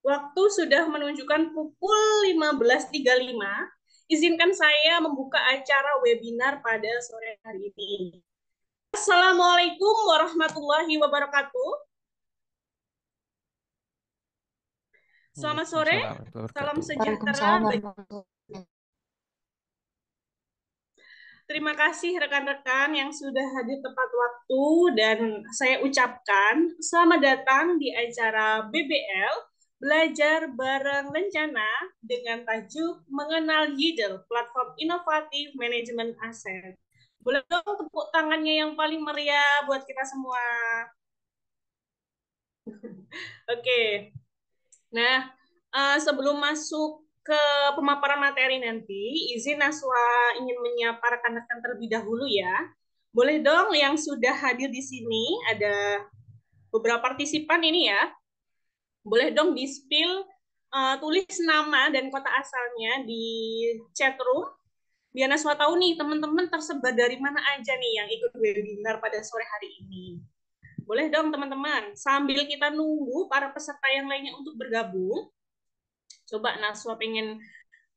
Waktu sudah menunjukkan pukul 15.35. Izinkan saya membuka acara webinar pada sore hari ini. Assalamualaikum warahmatullahi wabarakatuh. Selamat sore, Waalaikumsalam warahmatullahi salam wabarakatuh. sejahtera. Waalaikumsalam warahmatullahi wabarakatuh. Terima kasih rekan-rekan yang sudah hadir tepat waktu dan saya ucapkan selamat datang di acara BBL Belajar Bareng Lencana dengan tajuk Mengenal Yidel, Platform Inovatif Manajemen Aset. Boleh dong tepuk tangannya yang paling meriah buat kita semua. Oke. Nah, sebelum masuk ke pemaparan materi nanti, izin Naswa ingin menyapa rekan-rekan terlebih dahulu ya. Boleh dong yang sudah hadir di sini, ada beberapa partisipan ini ya. Boleh dong di-spill, tulis nama dan kota asalnya di chat room, biar Naswa tahu nih teman-teman tersebar dari mana aja nih yang ikut webinar pada sore hari ini. Boleh dong teman-teman, sambil kita nunggu para peserta yang lainnya untuk bergabung, coba Naswa pengen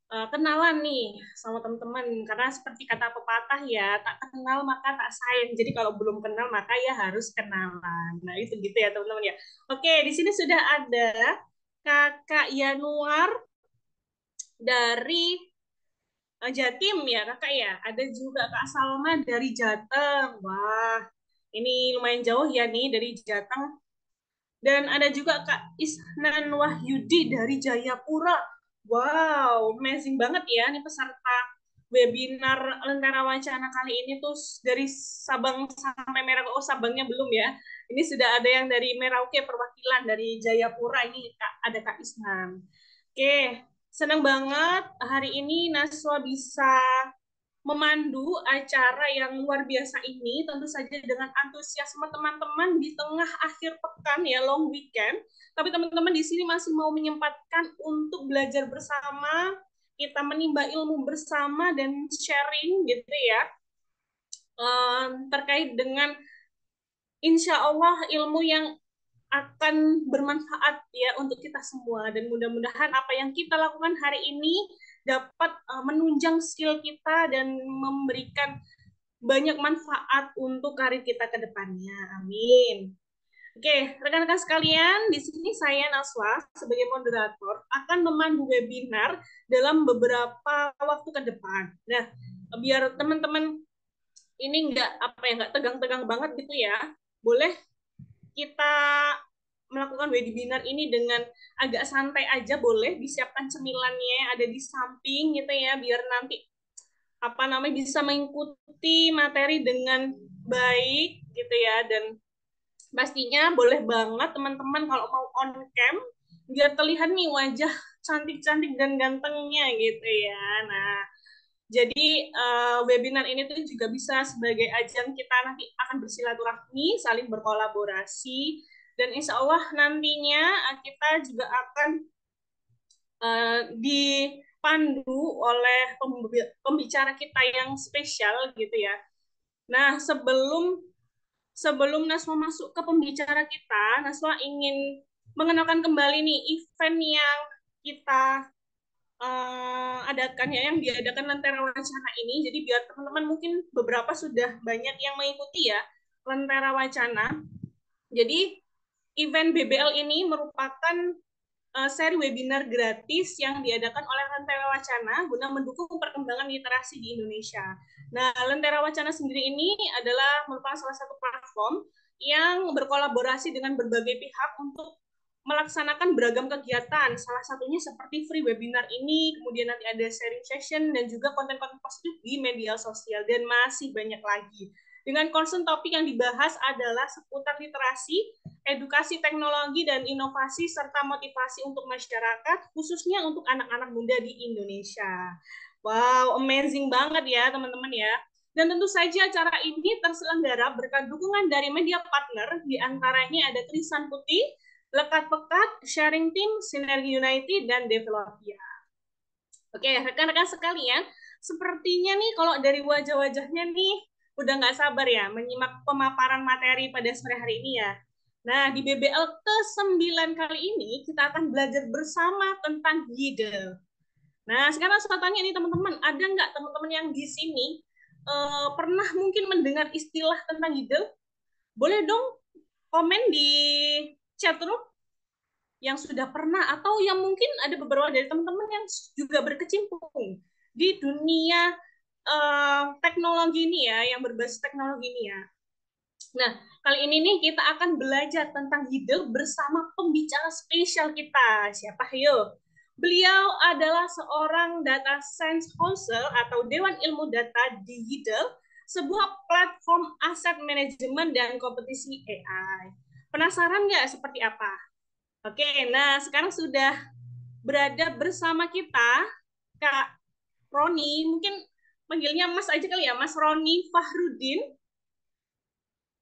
kenalan nih sama teman-teman, karena seperti kata pepatah ya, tak kenal maka tak sayang. Jadi kalau belum kenal maka ya harus kenalan. Nah itu gitu ya teman-teman ya. Oke, di sini sudah ada Kakak Yanuar dari Jatim ya kakak ya. Ada juga Kak Salma dari Jateng. Wah, ini lumayan jauh ya nih dari Jateng. Dan ada juga Kak Isnan Wahyudi dari Jayapura. Wow, amazing banget ya nih peserta webinar Lentera Wacana kali ini tuh dari Sabang sampai Merauke. Oh, Sabangnya belum ya. Ini sudah ada yang dari Merauke perwakilan dari Jayapura, ini Kak, ada Kak Isnan. Oke, senang banget hari ini Naswa bisa memandu acara yang luar biasa ini, tentu saja dengan antusiasme teman-teman di tengah akhir pekan ya, long weekend. Tapi teman-teman di sini masih mau menyempatkan untuk belajar bersama, kita menimba ilmu bersama dan sharing gitu ya, terkait dengan insya Allah ilmu yang akan bermanfaat ya untuk kita semua, dan mudah-mudahan apa yang kita lakukan hari ini dapat menunjang skill kita dan memberikan banyak manfaat untuk karir kita ke depannya. Amin. Oke, rekan-rekan sekalian, di sini saya Naswa sebagai moderator akan memandu webinar dalam beberapa waktu ke depan. Nah, biar teman-teman ini nggak tegang-tegang banget gitu ya, boleh kita melakukan webinar ini dengan agak santai aja, boleh disiapkan cemilannya ada di samping gitu ya, biar nanti bisa mengikuti materi dengan baik gitu ya. Dan pastinya boleh banget teman-teman kalau mau on cam biar terlihat nih wajah cantik-cantik dan gantengnya gitu ya. Nah, jadi webinar ini tuh juga bisa sebagai ajang kita nanti akan bersilaturahmi, saling berkolaborasi, dan insya Allah nantinya kita juga akan dipandu oleh pembicara kita yang spesial gitu ya. Nah, sebelum sebelum Naswa masuk ke pembicara kita, Naswa ingin mengenalkan kembali nih event yang kita adakan ya, yang diadakan Lentera Wacana ini. Jadi biar teman-teman mungkin beberapa sudah banyak yang mengikuti ya Lentera Wacana. Jadi event BBL ini merupakan seri webinar gratis yang diadakan oleh Lentera Wacana guna mendukung perkembangan literasi di Indonesia. Nah, Lentera Wacana sendiri ini adalah merupakan salah satu platform yang berkolaborasi dengan berbagai pihak untuk melaksanakan beragam kegiatan. Salah satunya seperti free webinar ini, kemudian nanti ada sharing session dan juga konten-konten positif di media sosial, dan masih banyak lagi. Dengan concern topik yang dibahas adalah seputar literasi, edukasi teknologi dan inovasi, serta motivasi untuk masyarakat, khususnya untuk anak-anak muda di Indonesia. Wow, amazing banget ya teman-teman ya. Dan tentu saja acara ini terselenggara berkat dukungan dari media partner, diantaranya ada Trisan Putih, Lekat Pekat, Sharing Team, Sinergi United, dan Developia. Oke, rekan-rekan sekalian, sepertinya nih kalau dari wajah-wajahnya nih, udah nggak sabar ya menyimak pemaparan materi pada sore hari ini ya. Nah, di BBL ke-9 kali ini kita akan belajar bersama tentang Yidel. Nah, sekarang saya tanya nih teman-teman, ada nggak teman-teman yang di sini pernah mungkin mendengar istilah tentang Yidel? Boleh dong komen di chat room yang sudah pernah atau yang mungkin ada beberapa dari teman-teman yang juga berkecimpung di dunia teknologi ini ya, yang berbasis teknologi ini ya. Nah, kali ini nih kita akan belajar tentang Yidel bersama pembicara spesial kita. Siapa? Yuk. Beliau adalah seorang data science council atau Dewan Ilmu Data di Yidel, sebuah platform aset manajemen dan kompetisi AI. Penasaran nggak seperti apa? Oke, nah sekarang sudah berada bersama kita Kak Roni, mungkin panggilnya Mas aja kali ya, Mas Roni Fahrudin.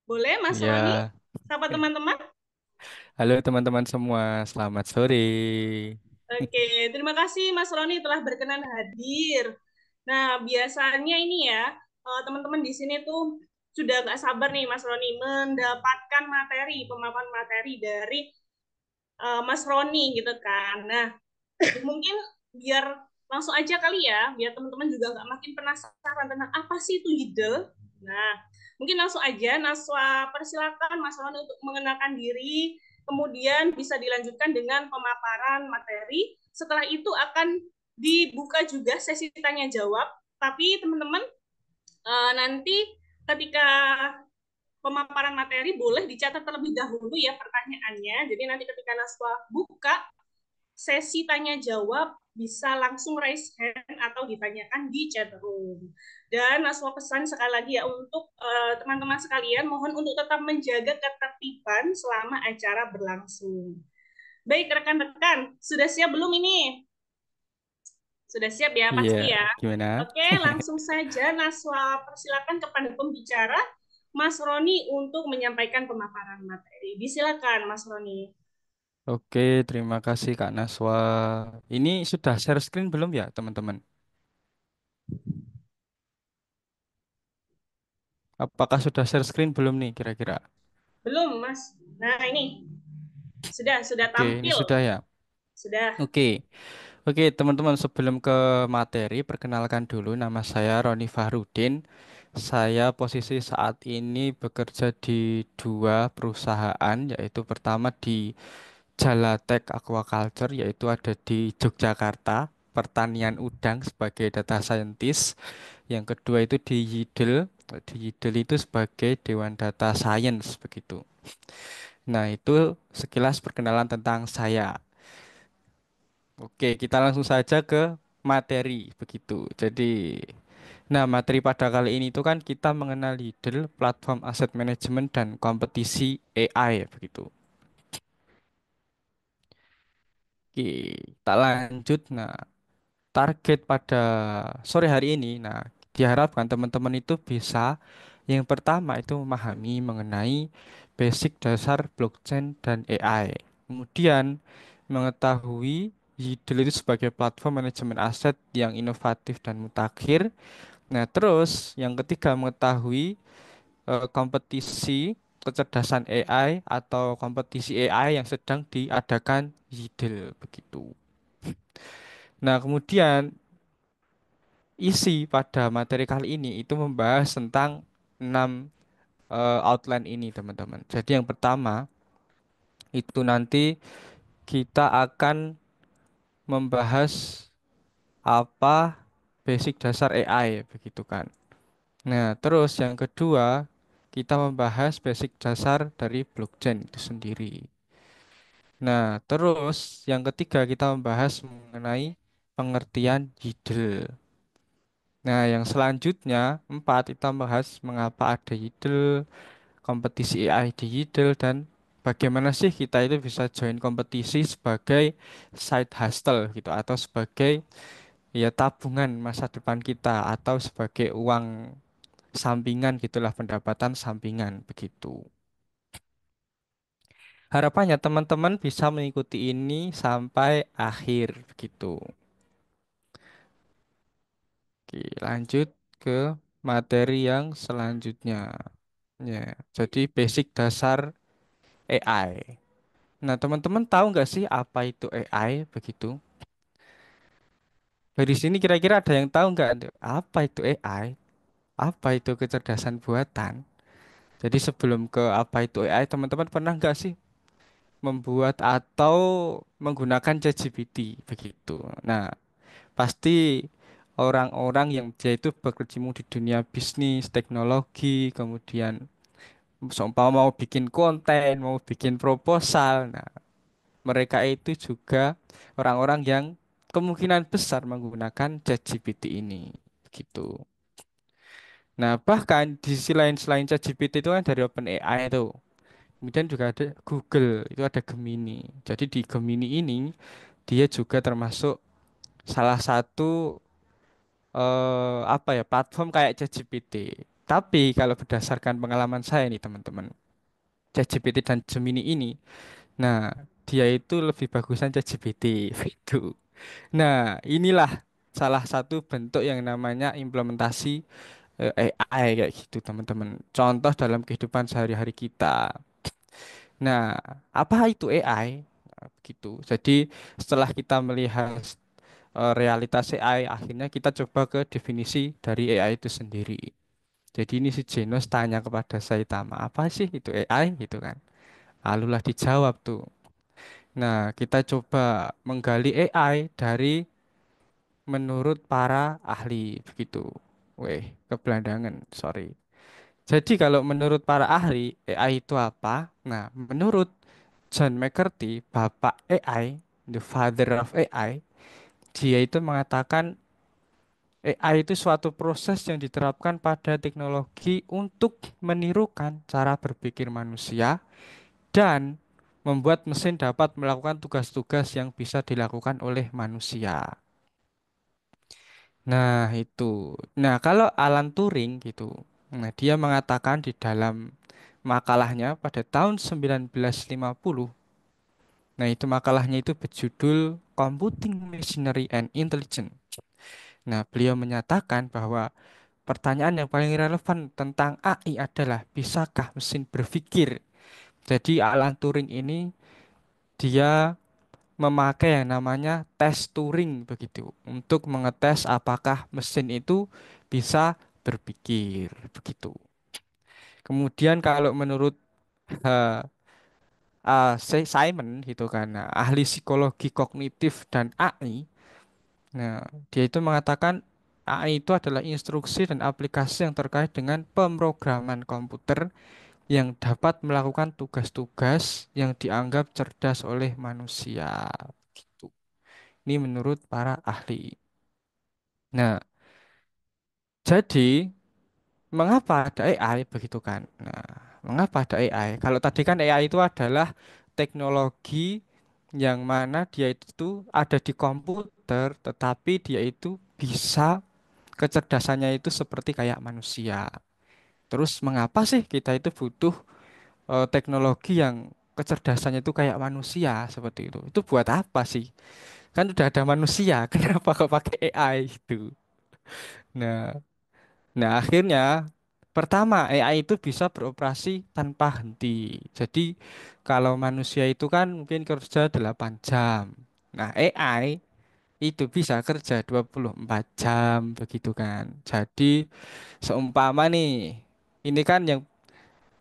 Boleh Mas Roni? Ya, Sapa teman-teman? halo teman-teman semua, selamat sore. Oke, terima kasih Mas Roni telah berkenan hadir. Nah, biasanya ini ya, teman-teman di sini tuh sudah nggak sabar nih Mas Roni mendapatkan materi, pemaparan materi dari Mas Roni gitu kan. Nah, mungkin biar langsung aja kali ya, biar teman-teman juga nggak makin penasaran tentang apa sih itu Yidel. Nah, mungkin langsung aja Naswa persilakan Mas Ron untuk mengenalkan diri, kemudian bisa dilanjutkan dengan pemaparan materi. Setelah itu akan dibuka juga sesi tanya jawab, tapi teman-teman nanti ketika pemaparan materi boleh dicatat terlebih dahulu ya pertanyaannya. Jadi nanti ketika Naswa buka sesi tanya jawab bisa langsung raise hand atau ditanyakan di chat room. Dan Naswa pesan sekali lagi ya untuk teman-teman sekalian mohon untuk tetap menjaga ketertiban selama acara berlangsung. Baik rekan-rekan, sudah siap belum ini? Sudah siap ya Iya, pasti ya. gimana? Oke, langsung saja Naswa persilakan kepada pembicara Mas Roni untuk menyampaikan pemaparan materi. Disilakan Mas Roni. Oke, terima kasih Kak Naswa. Ini sudah share screen belum ya, teman-teman? Apakah sudah share screen belum nih kira-kira? Belum, Mas. Nah, ini sudah Oke, ini tampil. sudah ya. Sudah. Oke, oke teman-teman sebelum ke materi, perkenalkan dulu nama saya Roni Fahrudin. Saya posisi saat ini bekerja di dua perusahaan, yaitu pertama di Jalatek Aquaculture yaitu ada di Yogyakarta, pertanian udang sebagai data scientist. Yang kedua itu di Yidel, di Yidel itu sebagai Dewan Data Science begitu. Nah, itu sekilas perkenalan tentang saya. Oke, kita langsung saja ke materi begitu. Nah, materi pada kali ini itu kan kita mengenal Yidel, platform aset manajemen dan kompetisi AI begitu. Oke, kita lanjut. Nah, target pada sore hari ini. Nah, diharapkan teman-teman itu bisa yang pertama itu memahami mengenai basic dasar blockchain dan AI. Kemudian mengetahui YDL itu sebagai platform manajemen aset yang inovatif dan mutakhir. Nah, terus yang ketiga mengetahui kompetisi kecerdasan AI atau kompetisi AI yang sedang diadakan YDL begitu. Nah, kemudian isi pada materi kali ini itu membahas tentang 6 outline ini, teman-teman. Jadi yang pertama itu nanti kita akan membahas apa basic dasar AI, begitu kan. Nah, terus yang kedua kita membahas basic dasar dari blockchain itu sendiri. Nah, terus yang ketiga kita membahas mengenai pengertian YDL. Nah, yang selanjutnya empat kita bahas mengapa ada YDL, kompetisi AI di YDL dan bagaimana sih kita itu bisa join kompetisi sebagai side hustle gitu atau sebagai ya tabungan masa depan kita atau sebagai uang sampingan gitulah pendapatan sampingan begitu. Harapannya teman-teman bisa mengikuti ini sampai akhir begitu. Oke, lanjut ke materi yang selanjutnya. Ya, jadi basic dasar AI. Nah, teman-teman tahu nggak sih apa itu AI begitu? Dari sini kira-kira ada yang tahu nggak apa itu AI? Apa itu kecerdasan buatan? Jadi sebelum ke apa itu AI, teman-teman pernah nggak sih membuat atau menggunakan ChatGPT begitu? Nah, pasti orang-orang yang dia itu berkecimpung di dunia bisnis, teknologi, kemudian seumpama mau bikin konten, mau bikin proposal. Nah, mereka itu juga orang-orang yang kemungkinan besar menggunakan ChatGPT ini. Gitu. Nah, bahkan di sisi lain selain ChatGPT itu kan dari OpenAI itu. Kemudian juga ada Google, itu ada Gemini. Jadi di Gemini ini dia juga termasuk salah satu apa ya platform kayak ChatGPT. Tapi kalau berdasarkan pengalaman saya nih teman-teman, ChatGPT dan Gemini ini, nah dia itu lebih bagusan ChatGPT gitu. Nah inilah salah satu bentuk yang namanya implementasi AI kayak gitu teman-teman. Contoh dalam kehidupan sehari-hari kita. Nah, apa itu AI? Nah, begitu. Jadi setelah kita melihat realitas AI, akhirnya kita coba ke definisi dari AI itu sendiri. Jadi ini si Genos tanya kepada Saitama, apa sih itu AI gitu kan? Lalulah dijawab tuh. Nah, kita coba menggali AI dari menurut para ahli begitu. Weh, kebelandangan, sorry. Jadi kalau menurut para ahli, AI itu apa? Nah, menurut John McCarthy, bapak AI, the father of AI, dia itu mengatakan AI itu suatu proses yang diterapkan pada teknologi untuk menirukan cara berpikir manusia dan membuat mesin dapat melakukan tugas-tugas yang bisa dilakukan oleh manusia. Nah, itu. Nah, kalau Alan Turing gitu. Nah, dia mengatakan di dalam makalahnya pada tahun 1950. Nah, itu makalahnya itu berjudul Computing Machinery and Intelligence. Nah, beliau menyatakan bahwa pertanyaan yang paling relevan tentang AI adalah bisakah mesin berpikir? Jadi Alan Turing ini dia memakai yang namanya tes Turing begitu untuk mengetes apakah mesin itu bisa berpikir begitu. Kemudian kalau menurut eh, Simon gitu kan, nah, ahli psikologi kognitif dan AI, nah dia itu mengatakan AI itu adalah instruksi dan aplikasi yang terkait dengan pemrograman komputer yang dapat melakukan tugas-tugas yang dianggap cerdas oleh manusia. Gitu. Ini menurut para ahli. Nah, jadi mengapa ada AI begitu kan? Nah, mengapa ada AI? Kalau tadi kan AI itu adalah teknologi yang mana dia itu ada di komputer, tetapi dia itu bisa kecerdasannya itu seperti kayak manusia. Terus mengapa sih kita itu butuh teknologi yang kecerdasannya itu kayak manusia seperti itu? Itu buat apa sih? Kan udah ada manusia, kenapa kok pakai AI itu? Nah, nah, akhirnya pertama AI itu bisa beroperasi tanpa henti. Jadi kalau manusia itu kan mungkin kerja 8 jam. Nah, AI itu bisa kerja 24 jam begitu kan. Jadi seumpama nih, ini kan yang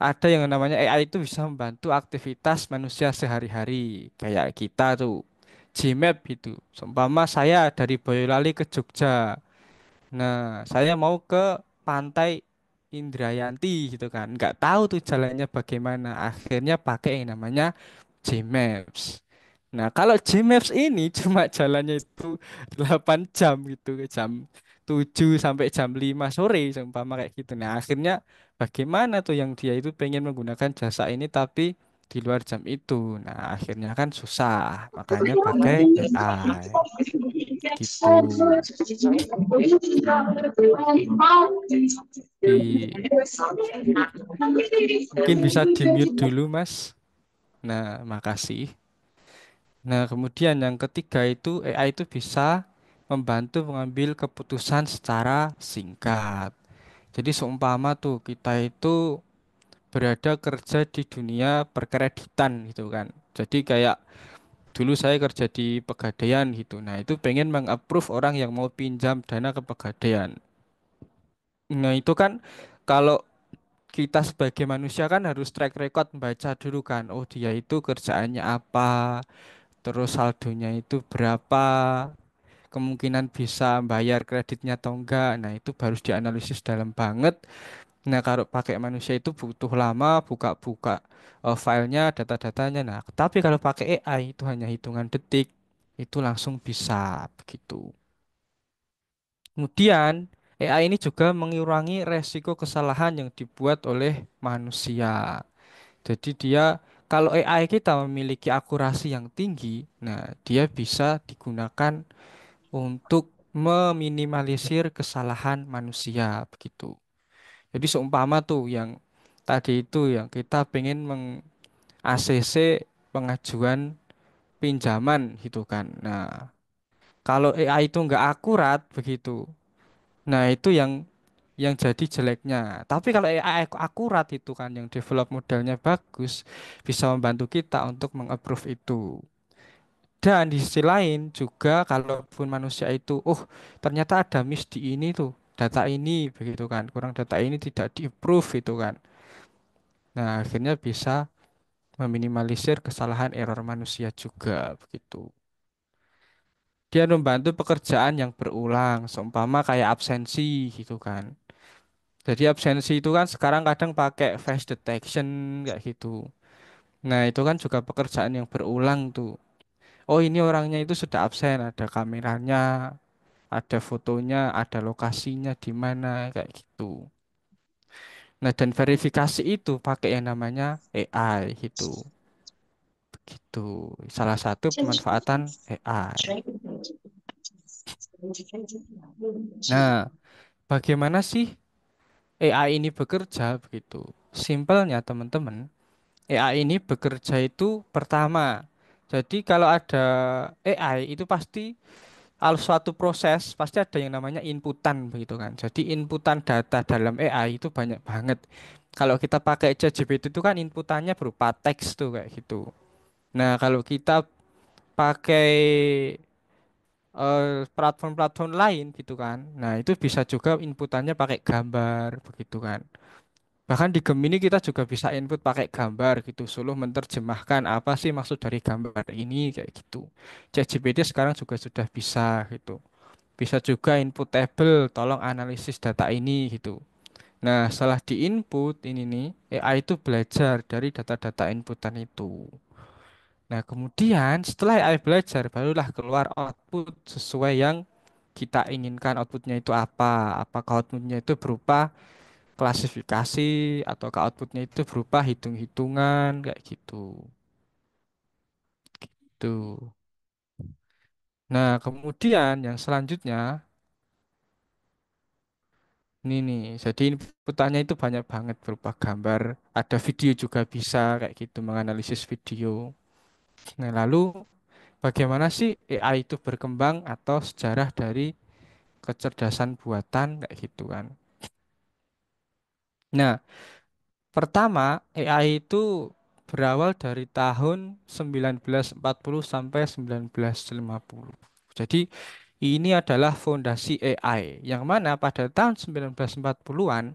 ada yang namanya AI itu bisa membantu aktivitas manusia sehari-hari. Kayak kita tuh Gmap gitu. Seumpama saya dari Boyolali ke Jogja. Nah, saya mau ke pantai Indrayanti gitu kan. Nggak tahu tuh jalannya bagaimana. Akhirnya pakai yang namanya Gmaps. Nah, kalau Gmaps ini cuma jalannya itu 8 jam gitu, jam 7 sampai jam 5 sore seumpama kayak gitu. Nah, akhirnya bagaimana tuh yang dia itu pengen menggunakan jasa ini tapi di luar jam itu. Nah, akhirnya kan susah. Makanya pakai AI. Gitu. Di Mungkin bisa di-mute dulu, Mas. Nah, makasih. Nah, kemudian yang ketiga itu AI itu bisa membantu mengambil keputusan secara singkat. Jadi seumpama tuh kita itu berada kerja di dunia perkreditan gitu kan. Jadi kayak dulu saya kerja di Pegadaian gitu. Nah, itu pengen mengapprove orang yang mau pinjam dana ke Pegadaian. Nah, itu kan kalau kita sebagai manusia kan harus track record baca dulu kan. Oh, dia itu kerjaannya apa, terus saldonya itu berapa, kemungkinan bisa bayar kreditnya atau enggak. Nah, itu harus dianalisis dalam banget. Nah, kalau pakai manusia itu butuh lama buka-buka filenya, data-datanya. Nah, tapi kalau pakai AI itu hanya hitungan detik, itu langsung bisa begitu. Kemudian, AI ini juga mengurangi resiko kesalahan yang dibuat oleh manusia. Jadi dia kalau AI kita memiliki akurasi yang tinggi, nah dia bisa digunakan untuk meminimalisir kesalahan manusia begitu. Jadi seumpama tuh yang tadi itu yang kita pengen meng-ACC pengajuan pinjaman gitu kan. Nah, kalau AI itu nggak akurat begitu. Nah, itu yang jadi jeleknya. Tapi kalau AI akurat itu kan yang develop modelnya bagus bisa membantu kita untuk mengapprove itu. Dan di sisi lain juga kalaupun manusia itu, oh ternyata ada miss di ini tuh, data ini begitu kan, kurang data ini tidak di-approve itu kan. Nah akhirnya bisa meminimalisir kesalahan error manusia juga begitu. Dia membantu pekerjaan yang berulang, seumpama kayak absensi gitu kan. Jadi absensi itu kan sekarang kadang pakai face detection kayak gitu. Nah itu kan juga pekerjaan yang berulang tuh. Oh ini orangnya itu sudah absen, ada kameranya, ada fotonya, ada lokasinya di mana kayak gitu. Nah, dan verifikasi itu pakai yang namanya AI gitu. Begitu. Salah satu pemanfaatan AI. Nah, bagaimana sih AI ini bekerja begitu? Simpelnya teman-teman, AI ini bekerja itu pertama. Jadi kalau ada AI itu pasti suatu proses pasti ada yang namanya inputan begitu kan. Jadi inputan data dalam AI itu banyak banget. Kalau kita pakai ChatGPT itu kan inputannya berupa teks tuh kayak gitu. Nah, kalau kita pakai platform-platform lain gitu kan. Nah, itu bisa juga inputannya pakai gambar begitu kan. Bahkan di Gemini kita juga bisa input pakai gambar gitu, suluh menerjemahkan apa sih maksud dari gambar ini kayak gitu. ChatGPT sekarang juga sudah bisa gitu. Bisa juga input table, tolong analisis data ini gitu. Nah, setelah diinput ini nih, AI itu belajar dari data-data inputan itu. Nah, kemudian setelah AI belajar, barulah keluar output sesuai yang kita inginkan outputnya itu apa. Apakah outputnya itu berupa klasifikasi ataukah outputnya itu berupa hitung-hitungan kayak gitu. Tuh. Nah, kemudian yang selanjutnya ini nih, jadi inputannya itu banyak banget berupa gambar, ada video juga bisa kayak gitu menganalisis video. Nah, lalu bagaimana sih AI itu berkembang atau sejarah dari kecerdasan buatan kayak gitu kan. Nah, pertama AI itu berawal dari tahun 1940 sampai 1950. Jadi ini adalah fondasi AI yang mana pada tahun 1940-an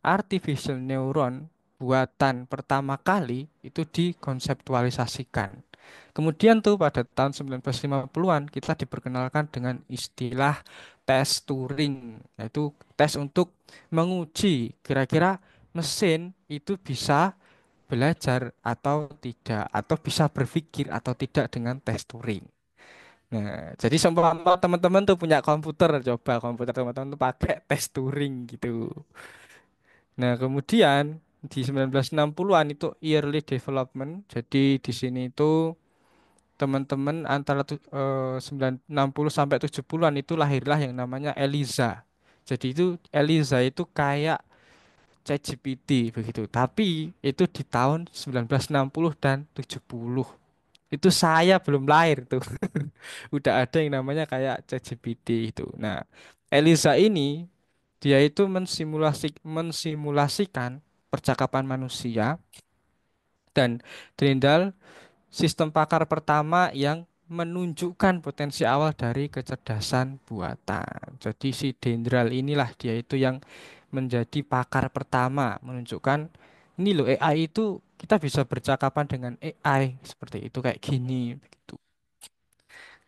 artificial neuron buatan pertama kali itu dikonseptualisasikan. Kemudian tuh pada tahun 1950-an kita diperkenalkan dengan istilah tes Turing, yaitu tes untuk menguji kira-kira mesin itu bisa belajar atau tidak, atau bisa berpikir atau tidak dengan tes Turing. Nah, jadi seumpama teman-teman tuh punya komputer, coba komputer teman-teman tuh pakai tes Turing gitu. Nah, kemudian di 1960-an itu early development. Jadi di sini itu teman-teman antara 960 sampai 70-an itu lahirlah yang namanya Eliza. Jadi itu Eliza itu kayak ChatGPT begitu. Tapi itu di tahun 1960 dan 70. Itu saya belum lahir tuh. Udah ada yang namanya kayak ChatGPT itu. Nah, Eliza ini dia itu mensimulasikan percakapan manusia, dan Drendal sistem pakar pertama yang menunjukkan potensi awal dari kecerdasan buatan. Jadi si Dendral inilah dia itu yang menjadi pakar pertama menunjukkan ini loh AI itu kita bisa bercakapan dengan AI seperti itu kayak gini begitu.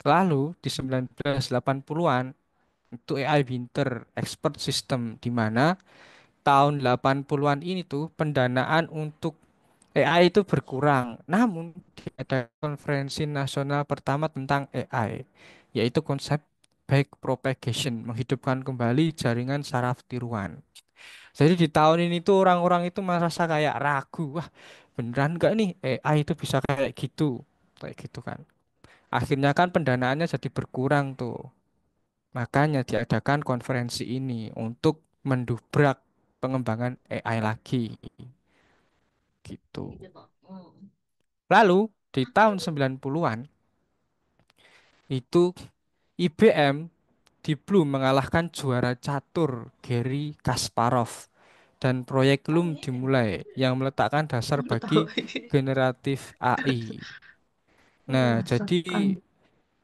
Lalu di 1980-an itu AI Winter Expert System di mana tahun 80-an ini tuh pendanaan untuk AI itu berkurang. Namun ada konferensi nasional pertama tentang AI, yaitu konsep backpropagation, menghidupkan kembali jaringan saraf tiruan. Jadi di tahun ini tuh orang-orang itu merasa kayak ragu, wah beneran nggak nih AI itu bisa kayak gitu kan. Akhirnya kan pendanaannya jadi berkurang tuh. Makanya diadakan konferensi ini untuk mendobrak pengembangan AI lagi gitu. Gitu kok. Hmm. Lalu di tahun 90-an itu IBM di Bloom mengalahkan juara catur Gary Kasparov dan proyek Oh Loom iya, dimulai yang meletakkan dasar baru bagi tahu ini. generatif AI. Nah, jadi Memasukkan.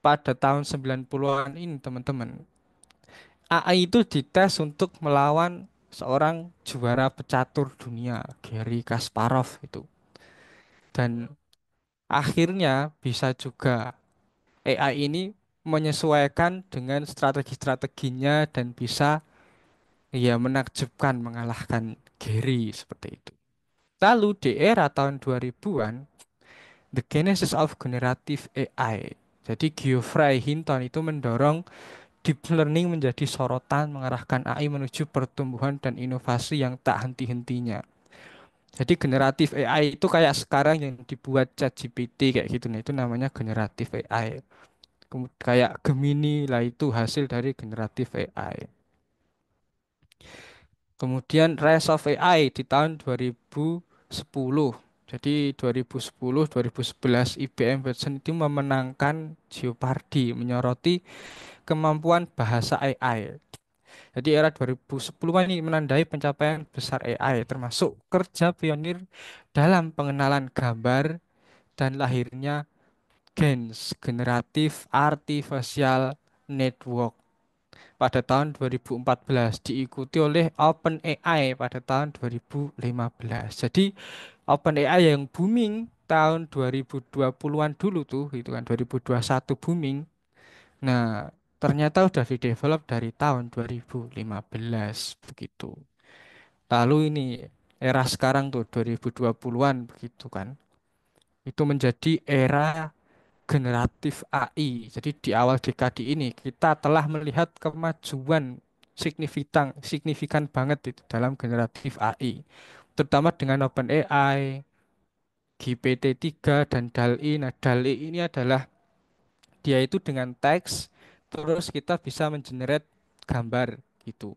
pada tahun 90-an ini teman-teman, AI itu dites untuk melawan seorang juara pecatur dunia, Gary Kasparov itu. Dan akhirnya bisa juga AI ini menyesuaikan dengan strategi-strateginya dan bisa ya menakjubkan mengalahkan Gary seperti itu. Lalu di era tahun 2000-an, The Genesis of Generative AI. Jadi Geoffrey Hinton itu mendorong deep learning menjadi sorotan mengarahkan AI menuju pertumbuhan dan inovasi yang tak henti-hentinya. Jadi generatif AI itu kayak sekarang yang dibuat ChatGPT kayak gitu. Nah, itu namanya generatif AI. Kayak Gemini lah itu hasil dari generatif AI. Kemudian Rise of AI di tahun 2010. Jadi 2010, 2011 IBM Watson itu memenangkan Jeopardy menyoroti kemampuan bahasa AI. Jadi era 2010 ini menandai pencapaian besar AI termasuk kerja pionir dalam pengenalan gambar dan lahirnya GANs, Generative Artificial Network pada tahun 2014 diikuti oleh OpenAI pada tahun 2015. Jadi OpenAI yang booming tahun 2020-an dulu tuh, itu kan 2021 booming. Nah, ternyata udah didevelop dari tahun 2015 begitu. Lalu ini era sekarang tuh 2020-an begitu kan. Itu menjadi era generatif AI. Jadi di awal dekade ini kita telah melihat kemajuan signifikan signifikan banget itu dalam generatif AI, terutama dengan OpenAI, GPT-3 dan DALL-E. Nah, DALL-E ini adalah dia itu dengan teks terus kita bisa mengenerate gambar gitu.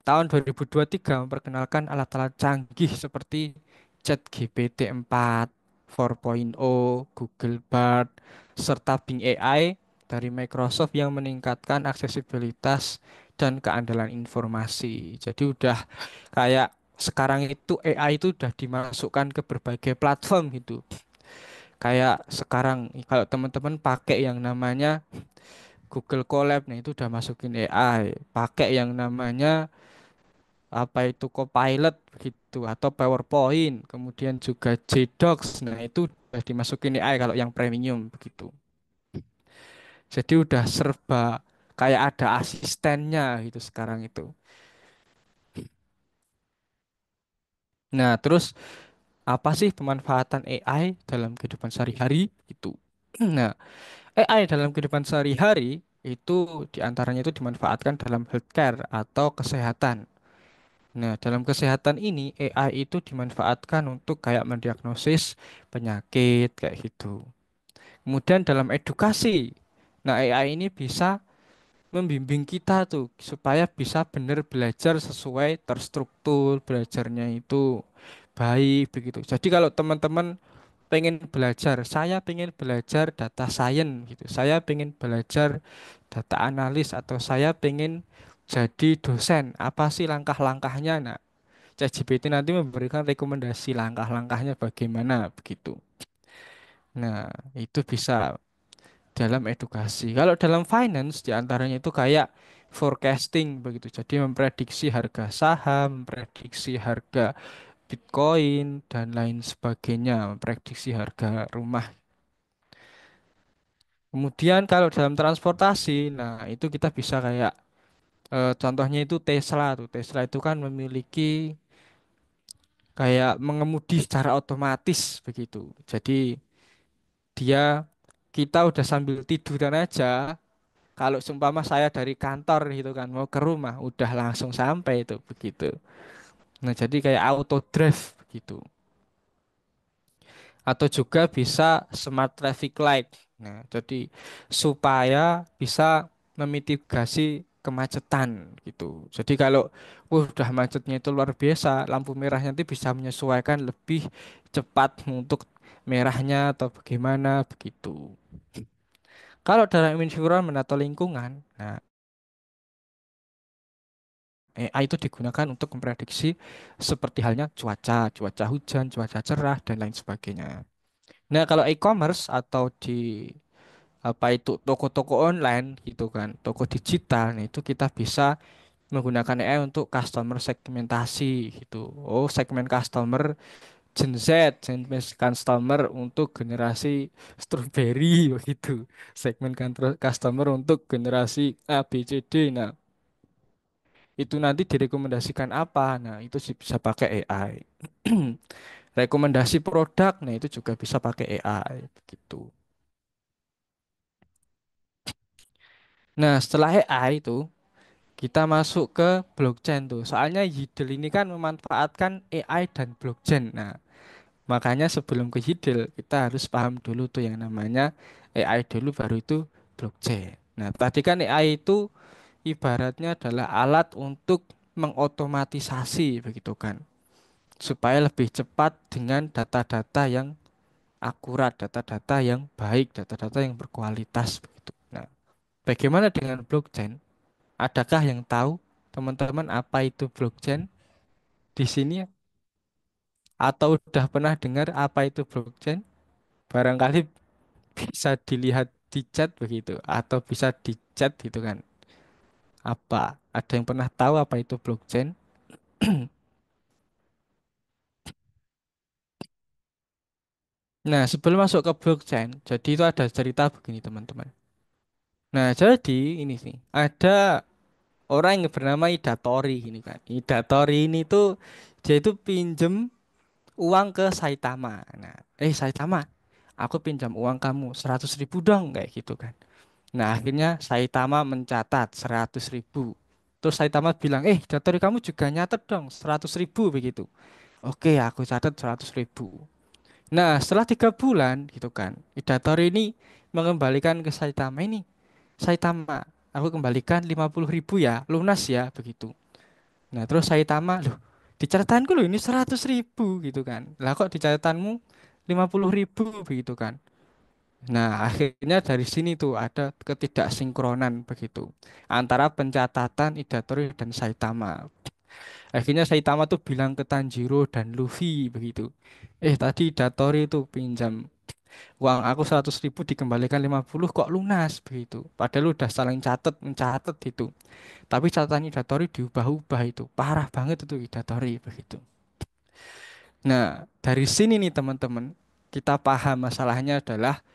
Tahun 2023 memperkenalkan alat-alat canggih seperti ChatGPT 4, 4.0, Google Bard, serta Bing AI dari Microsoft yang meningkatkan aksesibilitas dan keandalan informasi. Jadi udah kayak sekarang itu AI itu udah dimasukkan ke berbagai platform gitu. Kayak sekarang kalau teman-teman pakai yang namanya Google Colab, nah itu udah masukin AI. Pakai yang namanya apa itu Copilot gitu atau PowerPoint, kemudian juga JDocs. Nah, itu udah dimasukin AI kalau yang premium begitu. Jadi udah serba kayak ada asistennya gitu sekarang itu. Nah, terus apa sih pemanfaatan AI dalam kehidupan sehari-hari itu? Nah, AI dalam kehidupan sehari-hari itu diantaranya itu dimanfaatkan dalam healthcare atau kesehatan. Nah, dalam kesehatan ini AI itu dimanfaatkan untuk kayak mendiagnosis penyakit kayak gitu. Kemudian dalam edukasi, nah AI ini bisa membimbing kita tuh supaya bisa benar belajar sesuai terstruktur, belajarnya itu baik begitu. Jadi kalau teman-teman pengen belajar, saya pengen belajar data science gitu. Saya pengen belajar data analis atau saya pengen jadi dosen. Apa sih langkah-langkahnya? Nah, ChatGPT nanti memberikan rekomendasi langkah-langkahnya bagaimana begitu. Nah, itu bisa dalam edukasi. Kalau dalam finance diantaranya itu kayak forecasting begitu. Jadi memprediksi harga saham, memprediksi harga Bitcoin dan lain sebagainya, memprediksi harga rumah. Kemudian kalau dalam transportasi, nah itu kita bisa kayak contohnya itu Tesla tuh. Tesla itu kan memiliki kayak mengemudi secara otomatis begitu. Jadi dia kita udah sambil tiduran aja. Kalau seumpama saya dari kantor gitu kan mau ke rumah udah langsung sampai itu begitu. Nah, jadi kayak auto drive begitu. Atau juga bisa smart traffic light. Nah, jadi supaya bisa memitigasi kemacetan gitu. Jadi kalau udah macetnya itu luar biasa, lampu merahnya nanti bisa menyesuaikan lebih cepat untuk merahnya atau bagaimana begitu. Kalau dalam environment atau lingkungan, nah AI itu digunakan untuk memprediksi seperti halnya cuaca, cuaca hujan, cuaca cerah, dan lain sebagainya. Nah, kalau e-commerce atau di apa itu toko-toko online gitu kan, toko digital, nah itu kita bisa menggunakan AI untuk customer segmentasi gitu. Oh, segmen customer Gen Z, segmen customer untuk generasi strawberry begitu. Segmen customer untuk generasi A, B, C, D. Nah, itu nanti direkomendasikan apa? Nah, itu bisa pakai AI. Rekomendasi produk, nah itu juga bisa pakai AI begitu. Nah, setelah AI itu kita masuk ke blockchain tuh. Soalnya Yidel ini kan memanfaatkan AI dan blockchain. Nah, makanya sebelum ke Yidel kita harus paham dulu tuh yang namanya AI dulu baru itu blockchain. Nah, tadi kan AI itu ibaratnya adalah alat untuk mengotomatisasi begitu kan. Supaya lebih cepat dengan data-data yang akurat, data-data yang baik, data-data yang berkualitas begitu. Nah, bagaimana dengan blockchain? Adakah yang tahu teman-teman apa itu blockchain di sini atau udah pernah dengar apa itu blockchain? Barangkali bisa dilihat di chat begitu atau bisa di chat gitu kan. Apa? Ada yang pernah tahu apa itu blockchain? Nah, sebelum masuk ke blockchain, jadi itu ada cerita begini teman-teman. Nah, jadi ini sih, ada orang yang bernama Idatori ini kan. Idatori ini tuh dia itu pinjem uang ke Saitama. Nah, Saitama, aku pinjam uang kamu 100.000 dong kayak gitu kan. Nah, akhirnya Saitama mencatat 100.000. Terus Saitama bilang, Datori kamu juga nyatet dong 100.000 begitu. Oke, aku catat 100.000. Nah, setelah 3 bulan gitu kan, Idatori ini mengembalikan ke Saitama ini. Saitama, aku kembalikan 50.000 ya, lunas ya, begitu. Nah, terus Saitama, loh, di catatanku loh ini 100.000 gitu kan. Lah kok di catatanmu 50.000 begitu kan. Nah, akhirnya dari sini tuh ada ketidaksinkronan begitu antara pencatatan Idatori dan Saitama. Akhirnya Saitama tuh bilang ke Tanjiro dan Luffy begitu. Tadi Idatori tuh pinjam uang aku 100.000 dikembalikan 50 kok lunas begitu. Padahal udah saling mencatat itu. Tapi catatan Idatori diubah-ubah itu. Parah banget itu Idatori begitu. Nah, dari sini nih teman-teman, kita paham masalahnya adalah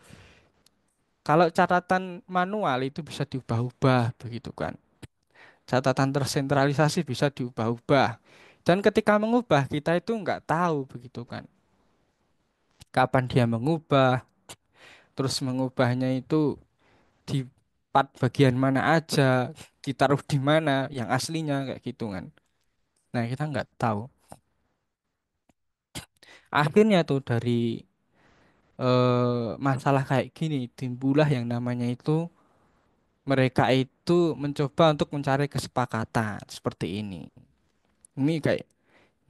kalau catatan manual itu bisa diubah-ubah begitu kan. Catatan tersentralisasi bisa diubah-ubah. Dan ketika mengubah kita itu nggak tahu begitu kan. Kapan dia mengubah, terus mengubahnya itu di part bagian mana aja, ditaruh di mana yang aslinya kayak gitu kan. Nah, kita nggak tahu. Akhirnya tuh dari masalah kayak gini timbullah yang namanya itu mereka itu mencoba untuk mencari kesepakatan seperti ini. Ini kayak,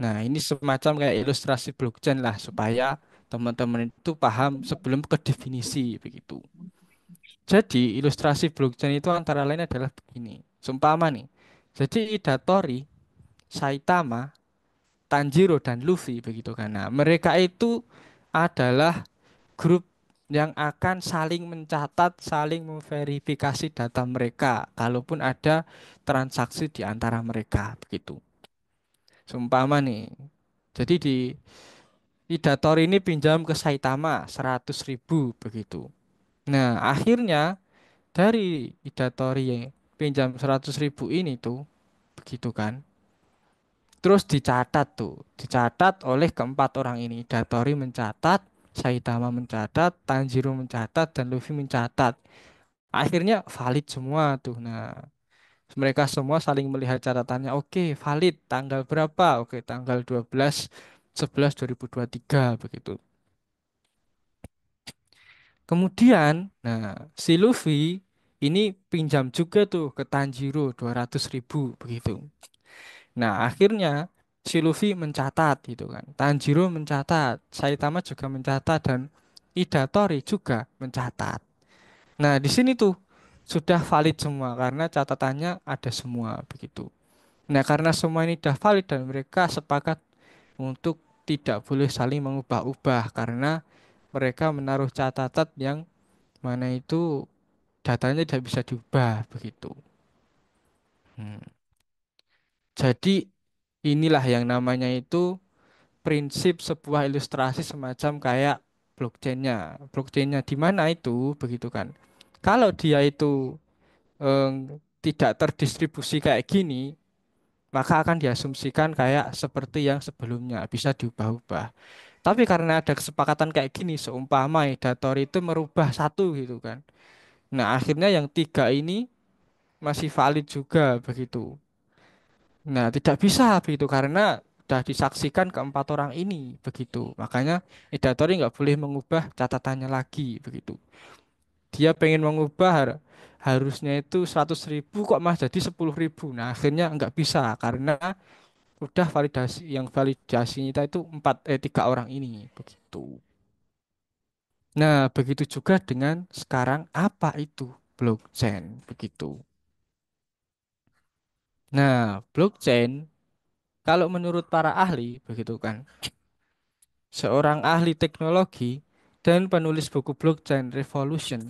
nah ini semacam kayak ilustrasi blockchain lah supaya teman-teman itu paham sebelum ke definisi begitu. Jadi ilustrasi blockchain itu antara lain adalah begini. Sumpama nih. Jadi Idatori, Saitama, Tanjiro dan Luffy begitu kan. Nah, mereka itu adalah grup yang akan saling mencatat, saling memverifikasi data mereka, kalaupun ada transaksi di antara mereka begitu. Seumpama nih, jadi di Hidatori ini pinjam ke Saitama 100.000 begitu. Nah, akhirnya dari Hidatori yang pinjam 100.000 ini tuh, begitu kan. Terus dicatat tuh, dicatat oleh keempat orang ini. Hidatori mencatat, Saitama mencatat, Tanjiro mencatat, dan Luffy mencatat. Akhirnya valid semua tuh. Nah, mereka semua saling melihat catatannya. Oke, valid. Tanggal berapa? Oke, tanggal 12/11/2023 begitu. Kemudian, nah, si Luffy ini pinjam juga tuh ke Tanjiro 200.000 begitu. Nah, akhirnya si Luffy mencatat gitu kan. Tanjiro mencatat, Saitama juga mencatat dan Hidatori juga mencatat. Nah, di sini tuh sudah valid semua karena catatannya ada semua begitu. Nah, karena semua ini sudah valid dan mereka sepakat untuk tidak boleh saling mengubah-ubah karena mereka menaruh catatan yang mana itu datanya tidak bisa diubah begitu. Hmm. Jadi inilah yang namanya itu prinsip sebuah ilustrasi semacam kayak blockchainnya. Blockchainnya di mana itu begitu kan. Kalau dia itu tidak terdistribusi kayak gini, maka akan diasumsikan kayak seperti yang sebelumnya bisa diubah-ubah. Tapi karena ada kesepakatan kayak gini, seumpama dator itu merubah satu gitu kan. Nah, akhirnya yang tiga ini masih valid juga begitu. Nah, tidak bisa begitu karena sudah disaksikan keempat orang ini begitu. Makanya Idatori nggak boleh mengubah catatannya lagi begitu. Dia pengen mengubah harusnya itu 100.000 kok mas jadi 10.000. Nah, akhirnya nggak bisa karena udah validasi yang validasinya itu tiga orang ini begitu. Nah, begitu juga dengan sekarang apa itu blockchain begitu. Nah, blockchain kalau menurut para ahli begitu kan, seorang ahli teknologi dan penulis buku blockchain Revolution,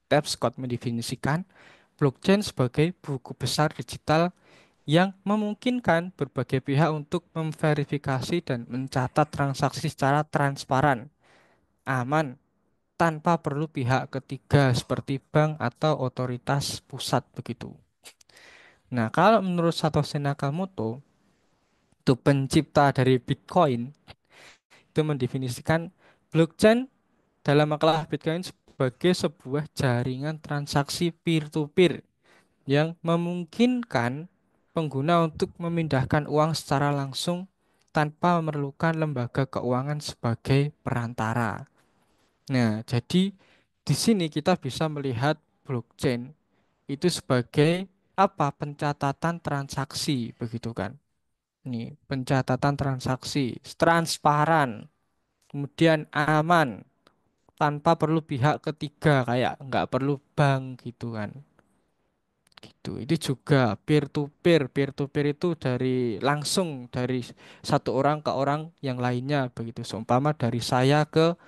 Scott mendefinisikan blockchain sebagai buku besar digital yang memungkinkan berbagai pihak untuk memverifikasi dan mencatat transaksi secara transparan, aman, tanpa perlu pihak ketiga seperti bank atau otoritas pusat begitu. Nah, kalau menurut Satoshi Nakamoto, itu pencipta dari Bitcoin, itu mendefinisikan blockchain dalam makalah Bitcoin sebagai sebuah jaringan transaksi peer-to-peer yang memungkinkan pengguna untuk memindahkan uang secara langsung tanpa memerlukan lembaga keuangan sebagai perantara. Nah, jadi di sini kita bisa melihat blockchain itu sebagai apa? Pencatatan transaksi, begitu kan? Ini pencatatan transaksi transparan, kemudian aman, tanpa perlu pihak ketiga kayak nggak perlu bank gitu kan. Gitu. Itu juga peer to peer itu dari langsung dari satu orang ke orang yang lainnya begitu. Seumpama dari saya ke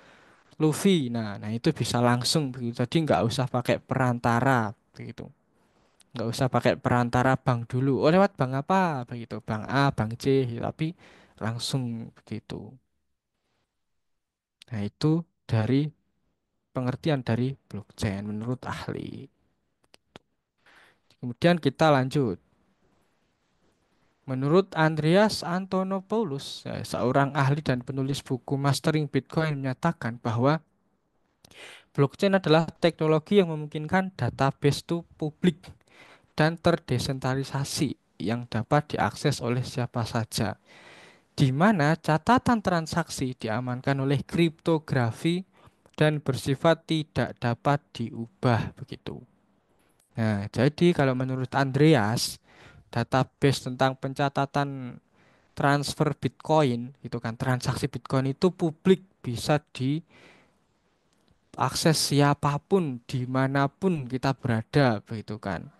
Luffy. Nah itu bisa langsung begitu. Jadi nggak usah pakai perantara begitu. Nggak usah pakai perantara bank dulu. Oh lewat bank apa begitu? Bank A, bank C, tapi langsung begitu. Nah itu dari pengertian dari blockchain menurut ahli. Kemudian kita lanjut. Menurut Andreas Antonopoulos, seorang ahli dan penulis buku Mastering Bitcoin menyatakan bahwa blockchain adalah teknologi yang memungkinkan database itu publik dan terdesentralisasi yang dapat diakses oleh siapa saja, di mana catatan transaksi diamankan oleh kriptografi dan bersifat tidak dapat diubah begitu. Nah, jadi kalau menurut Andreas, database tentang pencatatan transfer Bitcoin itu kan transaksi Bitcoin itu publik bisa diakses siapapun dimanapun kita berada begitu kan.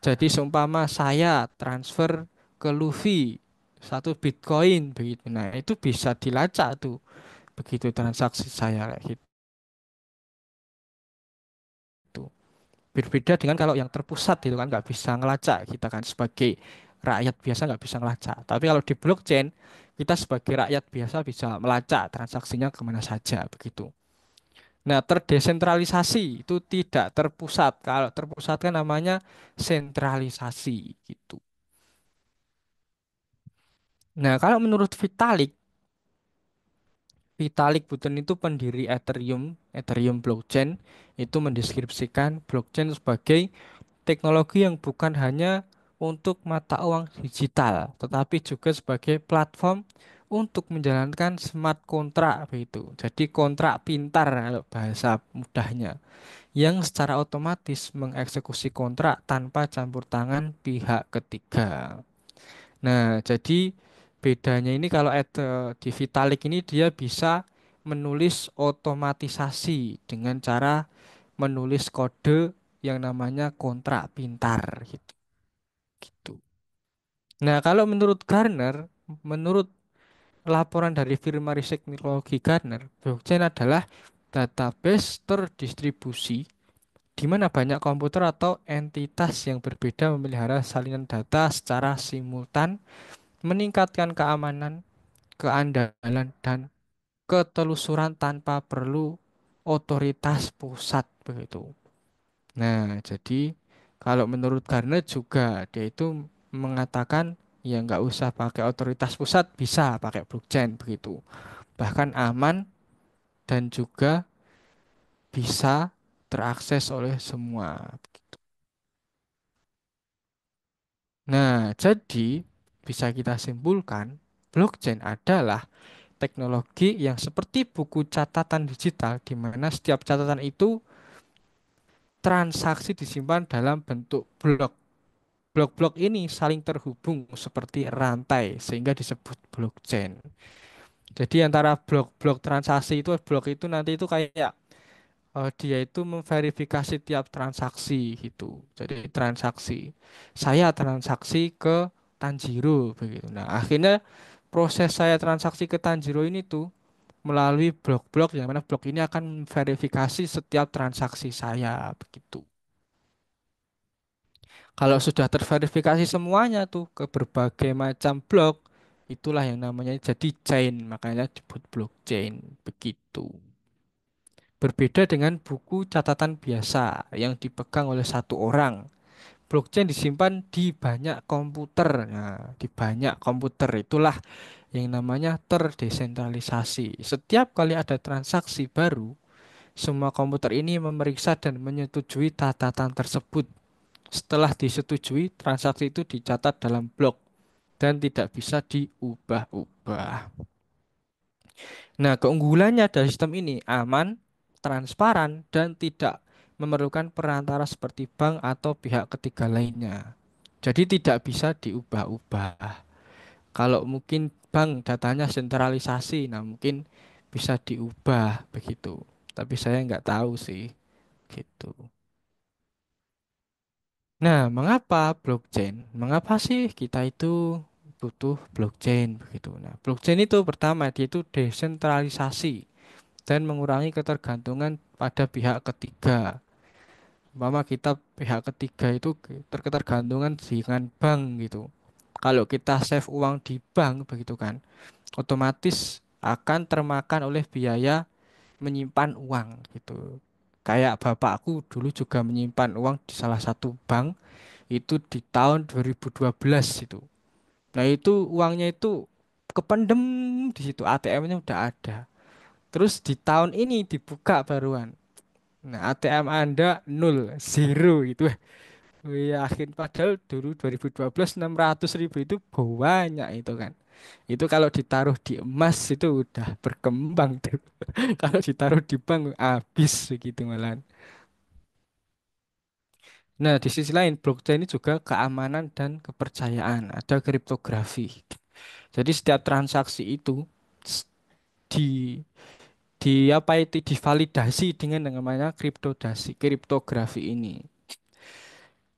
Jadi seumpama saya transfer ke Luffy, satu Bitcoin begitu. Nah, itu bisa dilacak tuh begitu transaksi saya kayak gitu. Berbeda dengan kalau yang terpusat itu kan nggak bisa ngelacak, kita kan sebagai rakyat biasa nggak bisa ngelacak. Tapi kalau di blockchain kita sebagai rakyat biasa bisa melacak transaksinya kemana saja begitu. Nah, terdesentralisasi itu tidak terpusat. Kalau terpusat kan namanya sentralisasi gitu. Nah, kalau menurut Vitalik, Vitalik Buterin itu pendiri Ethereum, Ethereum blockchain, itu mendeskripsikan blockchain sebagai teknologi yang bukan hanya untuk mata uang digital, tetapi juga sebagai platform untuk menjalankan smart kontrak begitu. Jadi kontrak pintar kalau bahasa mudahnya, yang secara otomatis mengeksekusi kontrak tanpa campur tangan pihak ketiga. Nah, jadi bedanya ini kalau di Vitalik ini dia bisa menulis otomatisasi dengan cara menulis kode yang namanya kontrak pintar gitu. Gitu. Nah, kalau menurut Gartner, menurut laporan dari firma riset teknologi Gartner, blockchain adalah database terdistribusi di mana banyak komputer atau entitas yang berbeda memelihara salinan data secara simultan, meningkatkan keamanan, keandalan, dan ketelusuran tanpa perlu otoritas pusat begitu. Nah, jadi kalau menurut Garnet juga dia itu mengatakan ya nggak usah pakai otoritas pusat, bisa pakai blockchain begitu. Bahkan aman dan juga bisa terakses oleh semua. Nah, jadi bisa kita simpulkan blockchain adalah teknologi yang seperti buku catatan digital di mana setiap catatan itu transaksi disimpan dalam bentuk blok. Blok-blok ini saling terhubung seperti rantai sehingga disebut blockchain. Jadi antara blok-blok transaksi itu blok itu nanti itu kayak dia itu memverifikasi tiap transaksi gitu. Jadi transaksi saya transaksi ke Tanjiro begitu. Nah, akhirnya proses saya transaksi ke Tanjiro ini tuh melalui blok-blok yang mana blok ini akan memverifikasi setiap transaksi saya begitu. Kalau sudah terverifikasi semuanya tuh ke berbagai macam blok, itulah yang namanya jadi chain, makanya disebut blockchain begitu. Berbeda dengan buku catatan biasa yang dipegang oleh satu orang. Blockchain disimpan di banyak komputer. Nah, di banyak komputer itulah yang namanya terdesentralisasi. Setiap kali ada transaksi baru, semua komputer ini memeriksa dan menyetujui catatan tersebut. Setelah disetujui, transaksi itu dicatat dalam blok dan tidak bisa diubah-ubah. Nah, keunggulannya dari sistem ini aman, transparan, dan tidak memerlukan perantara seperti bank atau pihak ketiga lainnya. Jadi tidak bisa diubah-ubah. Kalau mungkin bank datanya sentralisasi, nah mungkin bisa diubah begitu. Tapi saya nggak tahu sih, gitu. Nah, mengapa blockchain? Mengapa sih kita itu butuh blockchain begitu? Nah, blockchain itu pertama dia itu desentralisasi dan mengurangi ketergantungan pada pihak ketiga. Umpama kita pihak ketiga itu terketergantungan dengan bank gitu. Kalau kita save uang di bank begitu kan, otomatis akan termakan oleh biaya menyimpan uang gitu. Kayak bapakku dulu juga menyimpan uang di salah satu bank itu di tahun 2012 itu. Nah, itu uangnya itu kependem di situ, ATM-nya udah ada. Terus di tahun ini dibuka baruan. Nah, ATM Anda nol, zero gitu. Wih, yakin padahal dulu 2012 600.000 itu banyak itu kan. Itu kalau ditaruh di emas itu udah berkembang tuh. Kalau ditaruh di bank habis begitu malah. Nah, di sisi lain blockchain ini juga keamanan dan kepercayaan, ada kriptografi. Jadi setiap transaksi itu s- di apa itu divalidasi dengan yang namanya kriptografi ini.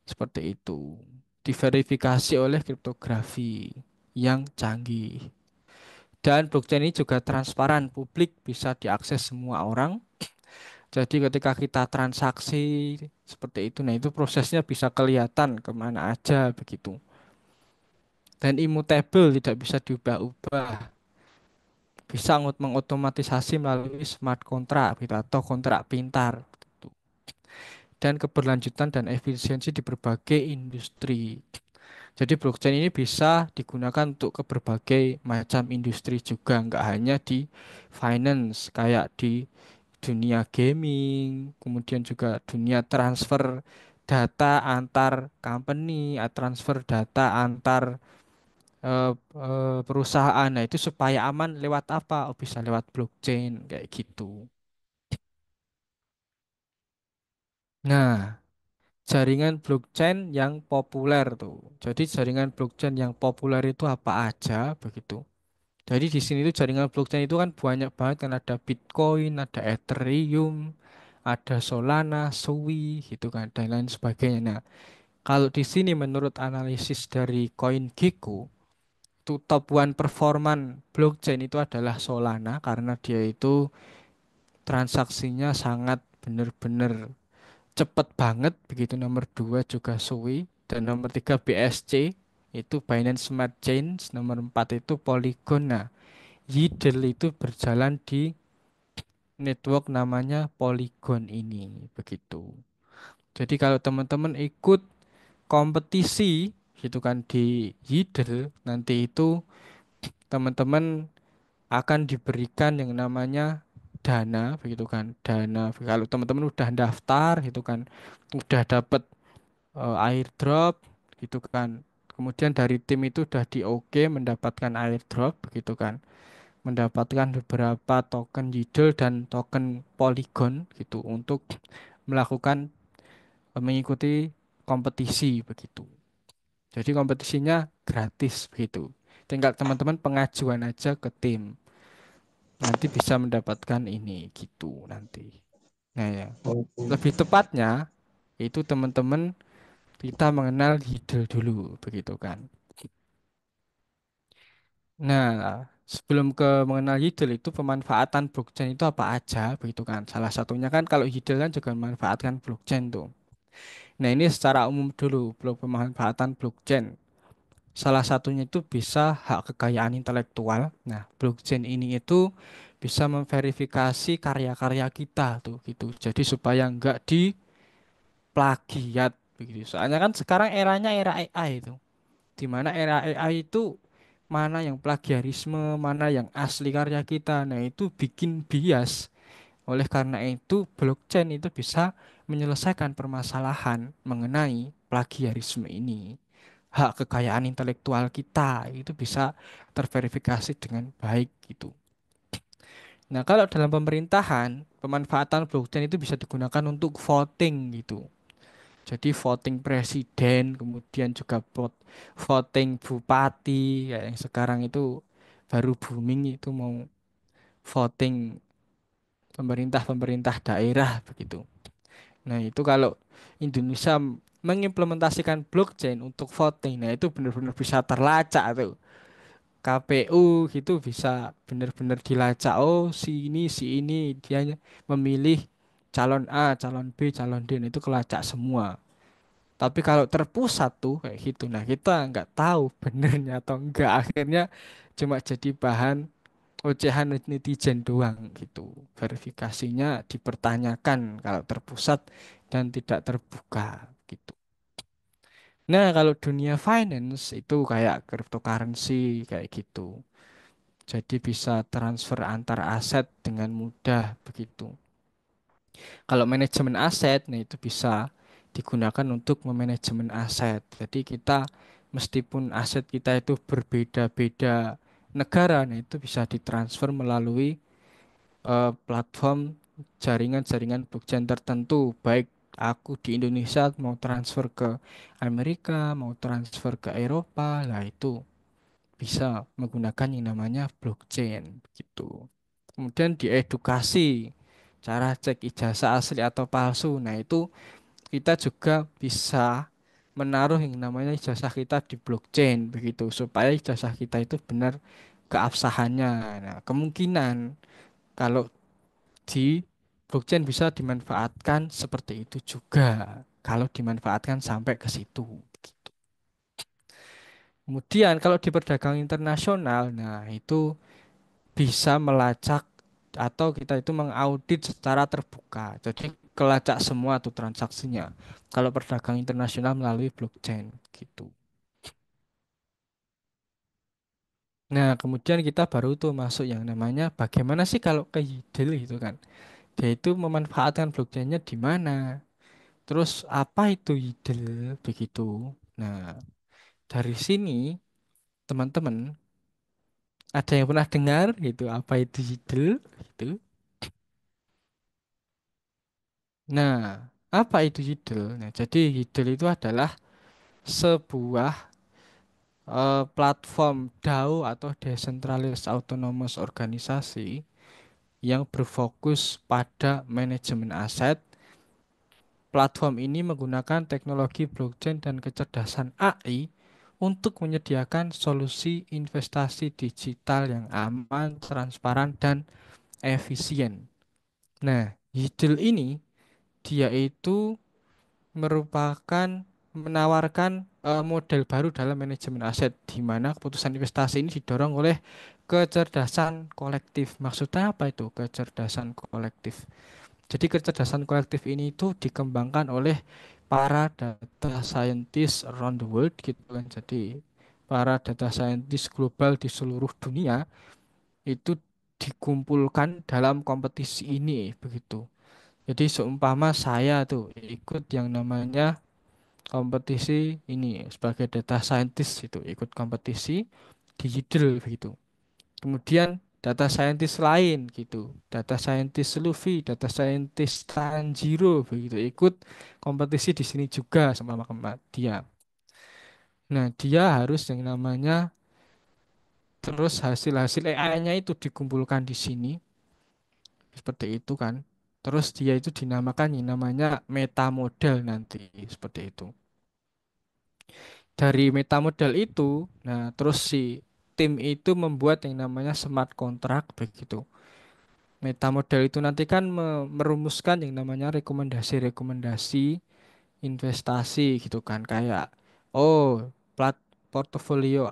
Seperti itu. Diverifikasi oleh kriptografi. yang canggih. Dan blockchain ini juga transparan, publik bisa diakses semua orang. Jadi ketika kita transaksi seperti itu, nah itu prosesnya bisa kelihatan kemana aja begitu. Dan immutable, tidak bisa diubah-ubah. Bisa mengotomatisasi melalui smart contract gitu, atau kontrak pintar. Gitu. Dan keberlanjutan dan efisiensi di berbagai industri. Jadi blockchain ini bisa digunakan untuk ke berbagai macam industri juga, nggak hanya di finance, kayak di dunia gaming, kemudian juga dunia transfer data antar company, transfer data antar perusahaan. Nah, itu supaya aman lewat apa? Oh, bisa lewat blockchain kayak gitu. Nah, jaringan blockchain yang populer tuh. Jadi jaringan blockchain yang populer itu apa aja begitu. Jadi di sini tuh jaringan blockchain itu kan banyak banget kan, ada Bitcoin, ada Ethereum, ada Solana, Sui gitu kan dan lain sebagainya. Nah, kalau di sini menurut analisis dari CoinGecko, itu top one performan blockchain itu adalah Solana karena dia itu transaksinya sangat benar-benar cepet banget begitu. Nomor dua juga Sui dan nomor tiga BSC itu Binance Smart Chain, nomor empat itu Polygon. Nah, Yidel itu berjalan di network namanya Polygon ini begitu. Jadi kalau teman-teman ikut kompetisi gitu kan di Yidel, nanti itu teman-teman akan diberikan yang namanya dana begitu kan. Dana kalau teman-teman udah daftar gitu kan, udah dapat airdrop gitu kan. Kemudian dari tim itu udah di oke mendapatkan airdrop begitu kan. Mendapatkan beberapa token Yidel dan token Polygon gitu untuk melakukan mengikuti kompetisi begitu. Jadi kompetisinya gratis begitu. Tinggal teman-teman pengajuan aja ke tim. Nanti bisa mendapatkan ini gitu nanti. Nah ya, lebih tepatnya itu teman-teman kita mengenal Yidel dulu begitu kan. Nah, sebelum ke mengenal Yidel itu pemanfaatan blockchain itu apa aja begitu kan. Salah satunya kan kalau Yidel kan juga memanfaatkan blockchain tuh. Nah, ini secara umum dulu, belum pemanfaatan blockchain. Salah satunya itu bisa hak kekayaan intelektual. Nah, blockchain ini itu bisa memverifikasi karya-karya kita tuh gitu. Jadi supaya nggak diplagiat begitu. Soalnya kan sekarang eranya era AI itu. Di mana era AI itu mana yang plagiarisme, mana yang asli karya kita. Nah, itu bikin bias. Oleh karena itu, blockchain itu bisa menyelesaikan permasalahan mengenai plagiarisme ini. Hak kekayaan intelektual kita itu bisa terverifikasi dengan baik gitu. Nah, kalau dalam pemerintahan, pemanfaatan blockchain itu bisa digunakan untuk voting gitu. Jadi voting presiden, kemudian juga voting bupati, kayak yang sekarang itu baru booming itu mau voting pemerintah-pemerintah daerah begitu. Nah, itu kalau Indonesia mengimplementasikan blockchain untuk voting, nah itu benar-benar bisa terlacak tuh. KPU gitu bisa benar-benar dilacak. Oh, si ini dia memilih calon A, calon B, calon D, nah itu kelacak semua. Tapi kalau terpusat tuh kayak gitu, nah kita nggak tahu benernya atau enggak. Akhirnya cuma jadi bahan ocehan netizen doang gitu. Verifikasinya dipertanyakan kalau terpusat dan tidak terbuka gitu. Nah, kalau dunia finance itu kayak cryptocurrency kayak gitu. Jadi bisa transfer antar aset dengan mudah begitu. Kalau manajemen aset, nah itu bisa digunakan untuk memanajemen aset. Jadi kita meskipun aset kita itu berbeda-beda negara, nah itu bisa ditransfer melalui platform jaringan-jaringan blockchain tertentu. Baik aku di Indonesia mau transfer ke Amerika, mau transfer ke Eropa, lah itu bisa menggunakan yang namanya blockchain gitu. Kemudian diedukasi cara cek ijazah asli atau palsu. Nah, itu kita juga bisa menaruh yang namanya ijazah kita di blockchain begitu supaya ijazah kita itu benar keabsahannya. Nah, kemungkinan kalau di blockchain bisa dimanfaatkan seperti itu juga kalau dimanfaatkan sampai ke situ. Begitu. Kemudian kalau di perdagangan internasional, nah itu bisa melacak atau kita itu mengaudit secara terbuka. Jadi kelacak semua tuh transaksinya. Kalau perdagangan internasional melalui blockchain gitu. Nah, kemudian kita baru tuh masuk yang namanya bagaimana sih kalau ke Yidel gitu kan. Dia itu memanfaatkan blockchainnya di mana? Terus apa itu Yidel begitu? Nah, dari sini teman-teman ada yang pernah dengar gitu apa itu Yidel gitu? Nah, apa itu Yidel? Nah, jadi Yidel itu adalah sebuah platform DAO atau Decentralized Autonomous Organisasi yang berfokus pada manajemen aset. Platform ini menggunakan teknologi blockchain dan kecerdasan AI untuk menyediakan solusi investasi digital yang aman, transparan, dan efisien. Nah, Yidel ini dia itu merupakan menawarkan model baru dalam manajemen aset di mana keputusan investasi ini didorong oleh kecerdasan kolektif. Maksudnya apa itu kecerdasan kolektif? Jadi kecerdasan kolektif ini itu dikembangkan oleh para data scientist around the world gitu kan. Jadi para data scientist global di seluruh dunia itu dikumpulkan dalam kompetisi ini begitu. Jadi seumpama saya tuh ikut yang namanya kompetisi ini sebagai data scientist itu ikut kompetisi di Yidel begitu. Kemudian data scientist lain gitu, data scientist Luffy, data scientist Tanjiro begitu ikut kompetisi di sini juga sama dia. Nah, dia harus yang namanya terus hasil-hasil AI-nya itu dikumpulkan di sini seperti itu kan. Terus dia itu dinamakan yang namanya meta model nanti seperti itu. Dari meta model itu, nah terus si tim itu membuat yang namanya smart contract begitu. Meta model itu nanti kan merumuskan yang namanya rekomendasi-rekomendasi investasi gitu kan kayak oh plat portofolio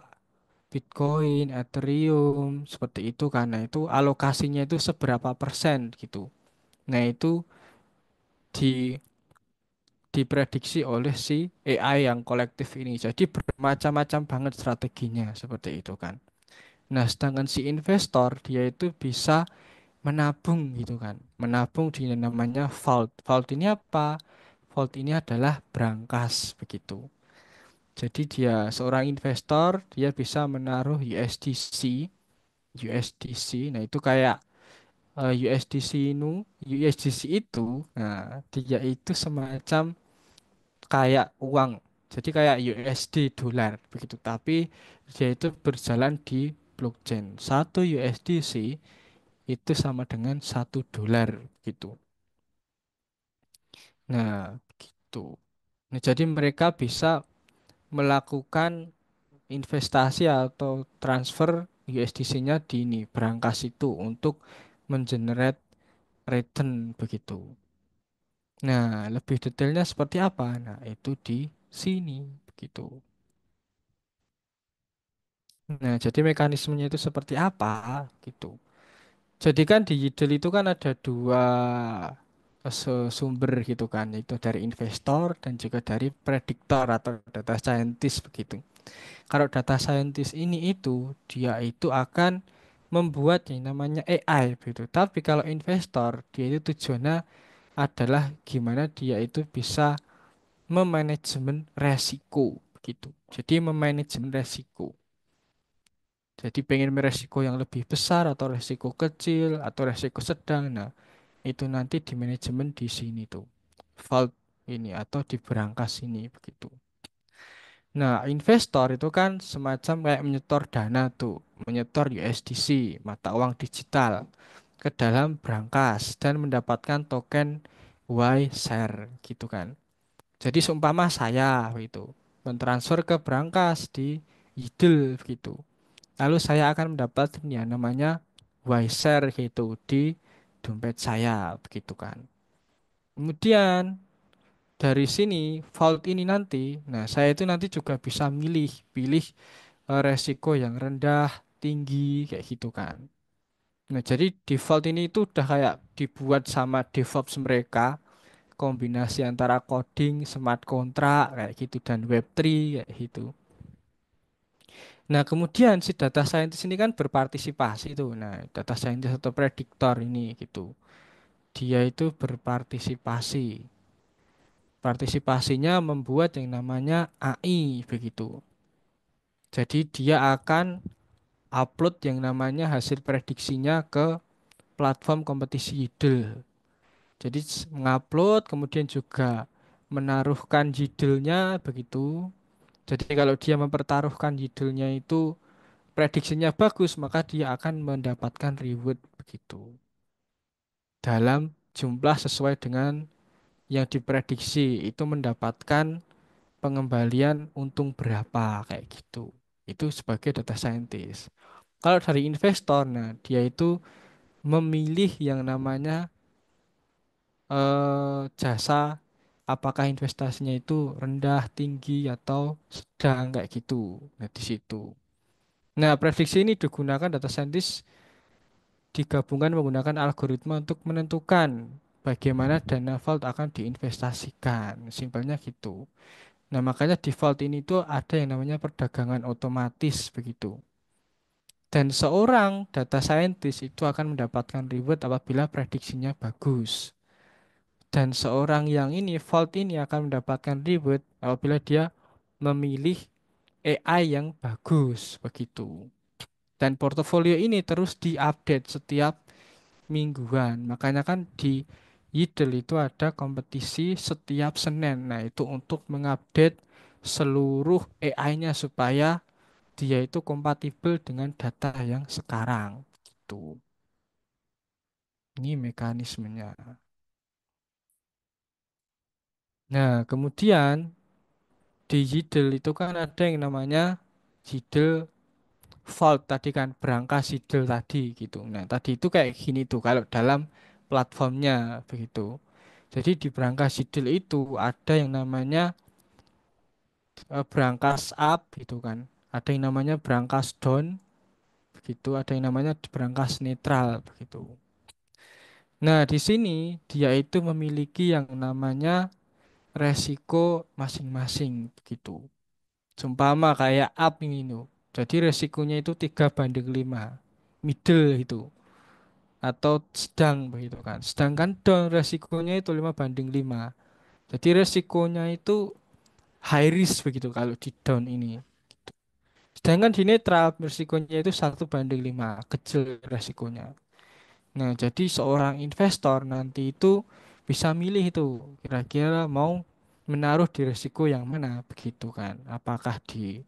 Bitcoin, Ethereum seperti itu kan. Nah, itu alokasinya itu seberapa persen gitu. Nah, itu di diprediksi oleh si AI yang kolektif ini. Jadi bermacam-macam banget strateginya seperti itu kan. Nah, sedangkan si investor dia itu bisa menabung gitu kan. Menabung di yang namanya vault. Vault ini apa? Vault ini adalah brankas begitu. Jadi dia seorang investor, dia bisa menaruh USDC, USDC. Nah, itu kayak USDC itu, nah dia itu semacam kayak uang. Jadi kayak USD dolar begitu. Tapi dia itu berjalan di blockchain. Satu USDC itu sama dengan satu dolar gitu. Nah, begitu. Nah, jadi mereka bisa melakukan investasi atau transfer USDC-nya di ini berangkas itu untuk mengenerate return begitu. Nah, lebih detailnya seperti apa? Nah, itu di sini begitu. Nah, jadi mekanismenya itu seperti apa gitu. Jadi kan di Yidel itu kan ada dua sumber gitu kan, itu dari investor dan juga dari prediktor atau data scientist begitu. Kalau data scientist ini itu dia itu akan membuat yang namanya AI begitu. Tapi kalau investor dia itu tujuannya adalah gimana dia itu bisa memanajemen resiko gitu. Jadi memanajemen resiko. Jadi pengen resiko yang lebih besar atau resiko kecil atau resiko sedang. Nah, itu nanti di manajemen di sini tuh. Vault ini atau di berangkas ini begitu. Nah, investor itu kan semacam kayak menyetor dana tuh, menyetor USDC, mata uang digital ke dalam berangkas dan mendapatkan token Y share gitu kan. Jadi seumpama saya begitu mentransfer ke brankas di Yidel begitu. Lalu saya akan mendapatkan yang namanya WiShare gitu di dompet saya begitu kan. Kemudian dari sini vault ini nanti, nah saya itu nanti juga bisa pilih resiko yang rendah, tinggi kayak gitu kan. Nah, jadi default ini itu udah kayak dibuat sama DevOps mereka, kombinasi antara coding, smart contract kayak gitu dan Web3 kayak gitu. Nah, kemudian si data scientist ini kan berpartisipasi tuh. Nah, data scientist atau prediktor ini gitu. Dia itu berpartisipasi. Partisipasinya membuat yang namanya AI begitu. Jadi dia akan upload yang namanya hasil prediksinya ke platform kompetisi Yidel. Jadi mengupload kemudian juga menaruhkan judulnya begitu. Jadi kalau dia mempertaruhkan judulnya itu prediksinya bagus, maka dia akan mendapatkan reward begitu. Dalam jumlah sesuai dengan yang diprediksi itu mendapatkan pengembalian untung berapa kayak gitu. Itu sebagai data scientist. Kalau dari investor, nah dia itu memilih yang namanya jasa apakah investasinya itu rendah, tinggi atau sedang kayak gitu. Nah, di situ. Nah, prediksi ini digunakan data scientist digabungkan menggunakan algoritma untuk menentukan bagaimana dana vault akan diinvestasikan. Simpelnya gitu. Nah, makanya di vault ini tuh ada yang namanya perdagangan otomatis begitu. Dan seorang data scientist itu akan mendapatkan reward apabila prediksinya bagus. Dan seorang yang ini vault ini akan mendapatkan reward apabila dia memilih AI yang bagus begitu. Dan portofolio ini terus diupdate setiap mingguan. Makanya kan di Yidel itu ada kompetisi setiap Senin. Nah, itu untuk mengupdate seluruh AI-nya supaya dia itu kompatibel dengan data yang sekarang. Gitu. Ini mekanismenya. Nah, kemudian di Yidel itu kan ada yang namanya Yidel Vault tadi kan berangkas Yidel tadi gitu. Nah, tadi itu kayak gini tuh kalau dalam platformnya begitu. Jadi di berangkas Yidel itu ada yang namanya berangkas up gitu kan. Ada yang namanya berangkas down begitu, ada yang namanya berangkas netral begitu. Nah, di sini dia itu memiliki yang namanya resiko masing-masing begitu. Seumpama kayak up ini tuh. Jadi resikonya itu 3/5. Middle itu atau sedang begitu kan. Sedangkan down resikonya itu 5/5. Jadi resikonya itu high risk begitu kalau di down ini. Sedangkan di netral resikonya itu 1/5, kecil resikonya. Nah, jadi seorang investor nanti itu bisa milih itu kira-kira mau menaruh di resiko yang mana begitu kan. Apakah di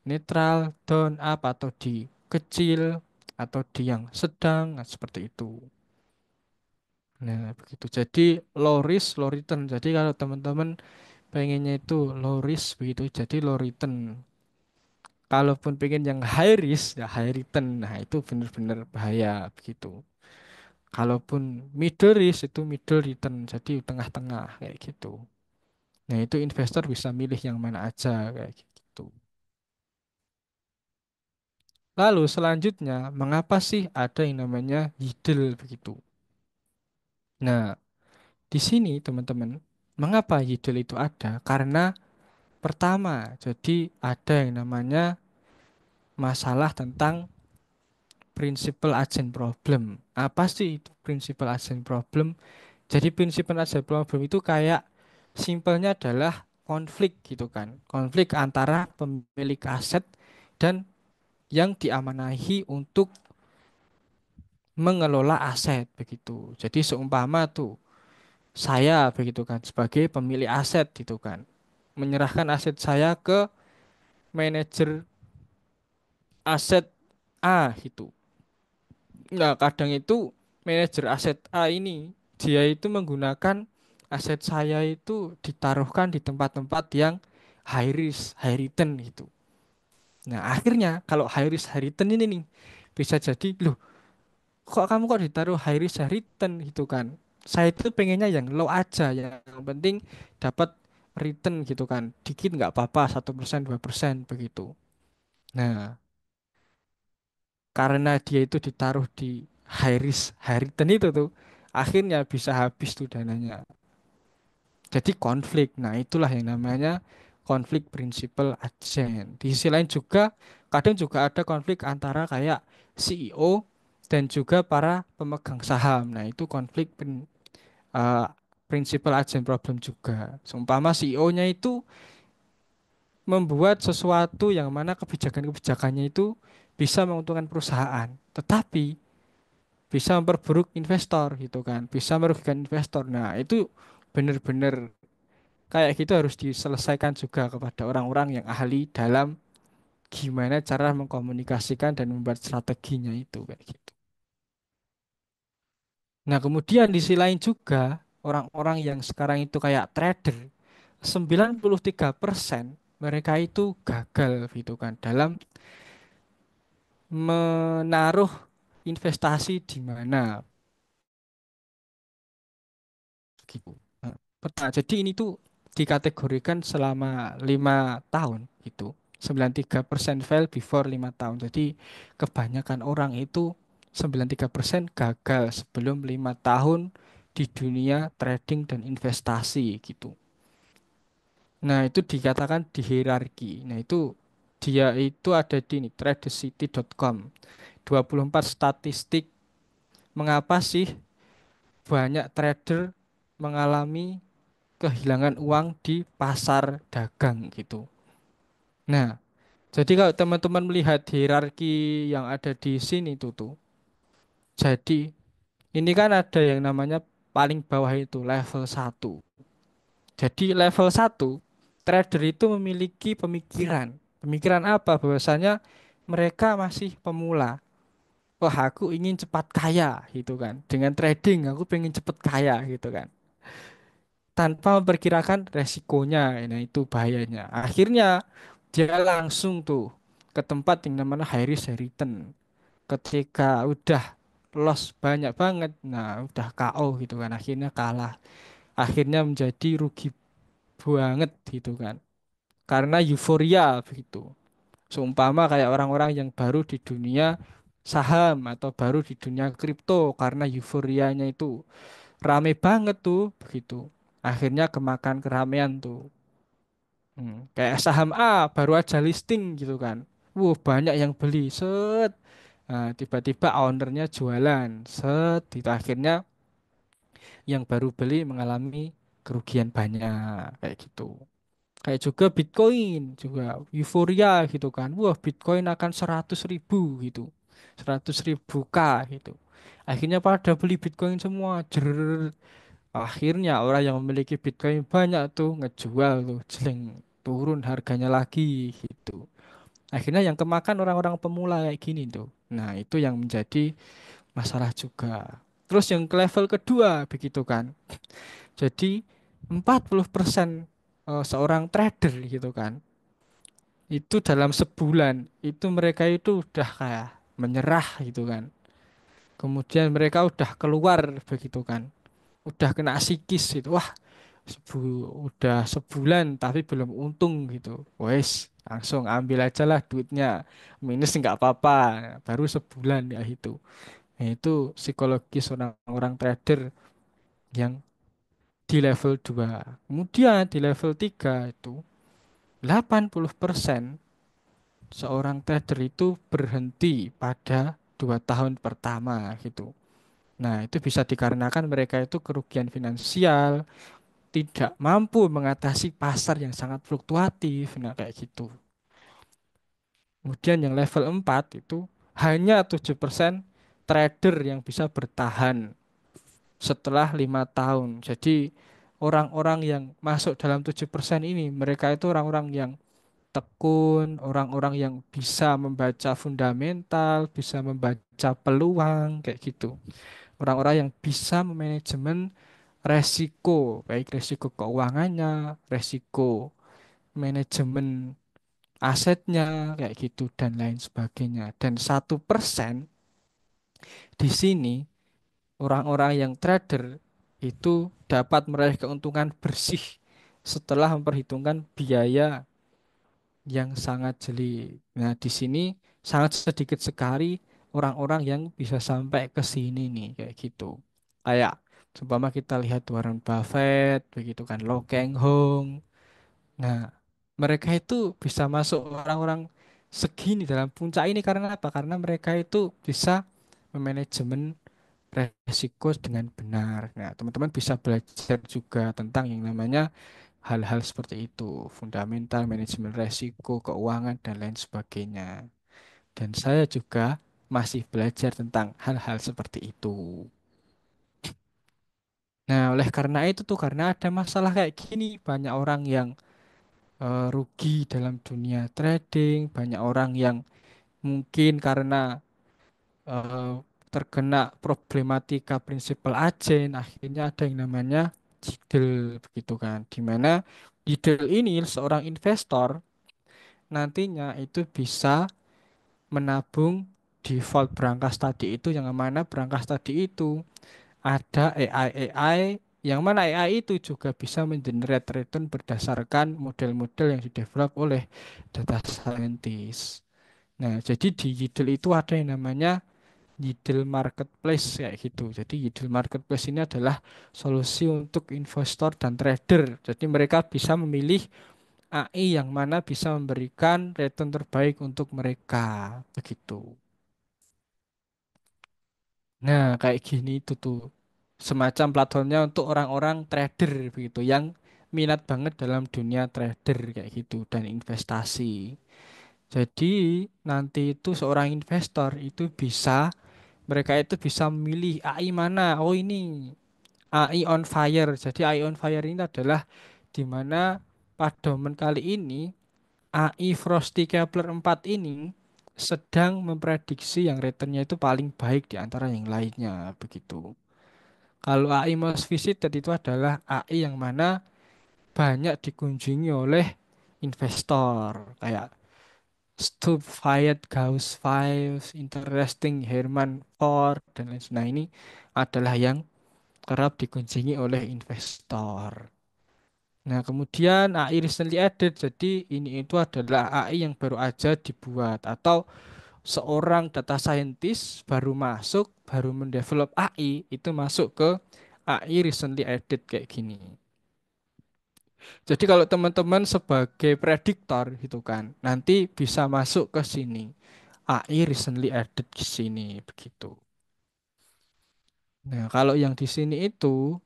netral, down, up atau di kecil atau di yang sedang nah, seperti itu. Nah, begitu. Jadi low risk, low return. Jadi kalau teman-teman pengennya itu low risk begitu, jadi low return. Kalaupun pengen yang high risk, ya high return. Nah, itu benar-benar bahaya begitu. Kalaupun middle risk itu middle return, jadi tengah-tengah kayak gitu. Nah, itu investor bisa milih yang mana aja kayak gitu. Lalu selanjutnya, mengapa sih ada yang namanya yieldel begitu? Nah, di sini teman-teman, mengapa yieldel itu ada? Karena pertama, jadi ada yang namanya masalah tentang principal agent problem. Apa sih itu principal agent problem? Jadi principal agent problem itu kayak simpelnya adalah konflik gitu kan. Konflik antara pemilik aset dan yang diamanahi untuk mengelola aset begitu. Jadi seumpama tuh saya begitu kan sebagai pemilik aset gitu kan. Menyerahkan aset saya ke manajer aset A gitu. Nah, kadang itu manajer aset A ini dia itu menggunakan aset saya itu ditaruhkan di tempat-tempat yang high risk, high return gitu. Nah, akhirnya kalau high risk, high return ini nih bisa jadi, loh, kok kamu kok ditaruh high risk, high return gitu kan? Saya itu pengennya yang low aja, yang penting dapat return gitu kan. Dikit nggak apa-apa, 1%, 2% begitu. Nah, karena dia itu ditaruh di high risk, high return itu tuh, akhirnya bisa habis tuh dananya. Jadi konflik. Nah, itulah yang namanya konflik prinsipal agent. Di sisi lain juga kadang juga ada konflik antara kayak CEO dan juga para pemegang saham. Nah, itu konflik principal agent problem juga. Seumpama CEO-nya itu membuat sesuatu yang mana kebijakan-kebijakannya itu bisa menguntungkan perusahaan, tetapi bisa memperburuk investor gitu kan, bisa merugikan investor. Nah, itu benar-benar kayak gitu harus diselesaikan juga kepada orang-orang yang ahli dalam gimana cara mengkomunikasikan dan membuat strateginya itu kayak gitu. Nah, kemudian di sisi lain juga orang-orang yang sekarang itu kayak trader, 93% mereka itu gagal gitu kan dalam menaruh investasi di mana gitu. Nah, jadi ini tuh dikategorikan selama 5 tahun gitu. 93% fail before 5 tahun. Jadi kebanyakan orang itu 93% gagal sebelum 5 tahun di dunia trading dan investasi gitu. Nah, itu dikatakan di hierarki. Nah, itu dia itu ada di ini, tradecity.com. 24 statistik mengapa sih banyak trader mengalami kehilangan uang di pasar dagang gitu. Nah, jadi kalau teman-teman melihat hierarki yang ada di sini tuh, jadi ini kan ada yang namanya paling bawah itu level 1. Jadi level 1 trader itu memiliki pemikiran. Pemikiran apa? Bahwasanya mereka masih pemula. Wah, aku ingin cepat kaya gitu kan. Dengan trading aku pengen cepat kaya gitu kan. Tanpa memperkirakan resikonya. Nah, itu bahayanya. Akhirnya dia langsung tuh ke tempat yang namanya high risk high return. Ketika udah loss banyak banget, nah udah KO gitu kan. Akhirnya kalah. Akhirnya menjadi rugi banget gitu kan. Karena euforia begitu. Seumpama kayak orang-orang yang baru di dunia saham atau baru di dunia kripto karena euforianya itu rame banget tuh begitu. Akhirnya kemakan keramaian tuh. Kayak saham A baru aja listing gitu kan. Wuh, banyak yang beli. Set. Nah, tiba-tiba ownernya jualan. Set. Itu akhirnya yang baru beli mengalami kerugian banyak kayak gitu. Kayak juga Bitcoin juga euforia gitu kan. Wah, Bitcoin akan 100.000 gitu. 100.000 K gitu. Akhirnya pada beli Bitcoin semua. Jer. Akhirnya orang yang memiliki Bitcoin banyak tuh ngejual tuh, jeleng turun harganya lagi gitu. Akhirnya yang kemakan orang-orang pemula kayak gini tuh. Nah, itu yang menjadi masalah juga. Terus yang ke level kedua begitu kan. Jadi 40% seorang trader gitu kan. Itu dalam sebulan itu mereka itu udah kayak menyerah gitu kan. Kemudian mereka udah keluar begitu kan. Udah kena psikis gitu. Wah, udah sebulan tapi belum untung gitu. Wes, langsung ambil aja lah duitnya. Minus nggak apa-apa. Baru sebulan ya itu. Nah, itu psikologis orang-orang trader yang di level 2. Kemudian di level 3 itu 80% seorang trader itu berhenti pada 2 tahun pertama gitu. Nah, itu bisa dikarenakan mereka itu kerugian finansial, tidak mampu mengatasi pasar yang sangat fluktuatif. Nah, kayak gitu. Kemudian yang level 4 itu hanya 7% trader yang bisa bertahan setelah 5 tahun. Jadi orang-orang yang masuk dalam 7% ini, mereka itu orang-orang yang tekun, orang-orang yang bisa membaca fundamental, bisa membaca peluang, kayak gitu. Orang-orang yang bisa memanajemen resiko, baik resiko keuangannya, resiko manajemen asetnya, kayak gitu, dan lain sebagainya. Dan 1% di sini, orang-orang yang trader itu dapat meraih keuntungan bersih setelah memperhitungkan biaya yang sangat jeli. Nah, di sini sangat sedikit sekali orang-orang yang bisa sampai ke sini nih, kayak gitu. Kayak seumpama kita lihat Warren Buffett, begitu kan, Lau Keng Hong. Nah, mereka itu bisa masuk orang-orang segini dalam puncak ini karena apa? Karena mereka itu bisa memanajemen resiko dengan benar. Nah, teman-teman bisa belajar juga tentang yang namanya hal-hal seperti itu, fundamental, manajemen resiko, keuangan, dan lain sebagainya. Dan saya juga masih belajar tentang hal-hal seperti itu. Nah, oleh karena itu tuh, karena ada masalah kayak gini, banyak orang yang rugi dalam dunia trading, banyak orang yang mungkin karena eh, terkena problematika prinsipal ajen, akhirnya ada yang namanya jidil, begitu kan. Di mana jidil ini seorang investor nantinya itu bisa menabung di vault brankas tadi itu, yang mana brankas tadi itu ada AI yang mana AI itu juga bisa mengenerate return berdasarkan model-model yang didevelop oleh data scientist. Nah, jadi di Yidel itu ada yang namanya Yidel Marketplace kayak gitu. Jadi Yidel Marketplace ini adalah solusi untuk investor dan trader. Jadi mereka bisa memilih AI yang mana bisa memberikan return terbaik untuk mereka. Begitu. Nah, kayak gini itu tuh semacam platformnya untuk orang-orang trader begitu yang minat banget dalam dunia trader kayak gitu dan investasi. Jadi nanti itu seorang investor itu bisa mereka itu bisa memilih AI mana. Oh, ini AI on fire. Jadi AI on fire ini adalah di mana pada momen kali ini AI Frosty Kepler 4 ini sedang memprediksi yang returnnya itu paling baik di antara yang lainnya begitu. Kalau AI Most Visited itu adalah AI yang mana banyak dikunjungi oleh investor kayak Stup Fiat, Gauss Five, Interesting, Herman Ford dan lain sebagainya. Nah, ini adalah yang kerap dikunjungi oleh investor. Nah, kemudian AI recently added. Jadi ini itu adalah AI yang baru aja dibuat atau seorang data scientist baru masuk, baru mendevelop AI itu masuk ke AI recently added kayak gini. Jadi kalau teman-teman sebagai prediktor gitu kan, nanti bisa masuk ke sini. AI recently added ke sini begitu. Nah, kalau yang di sini itu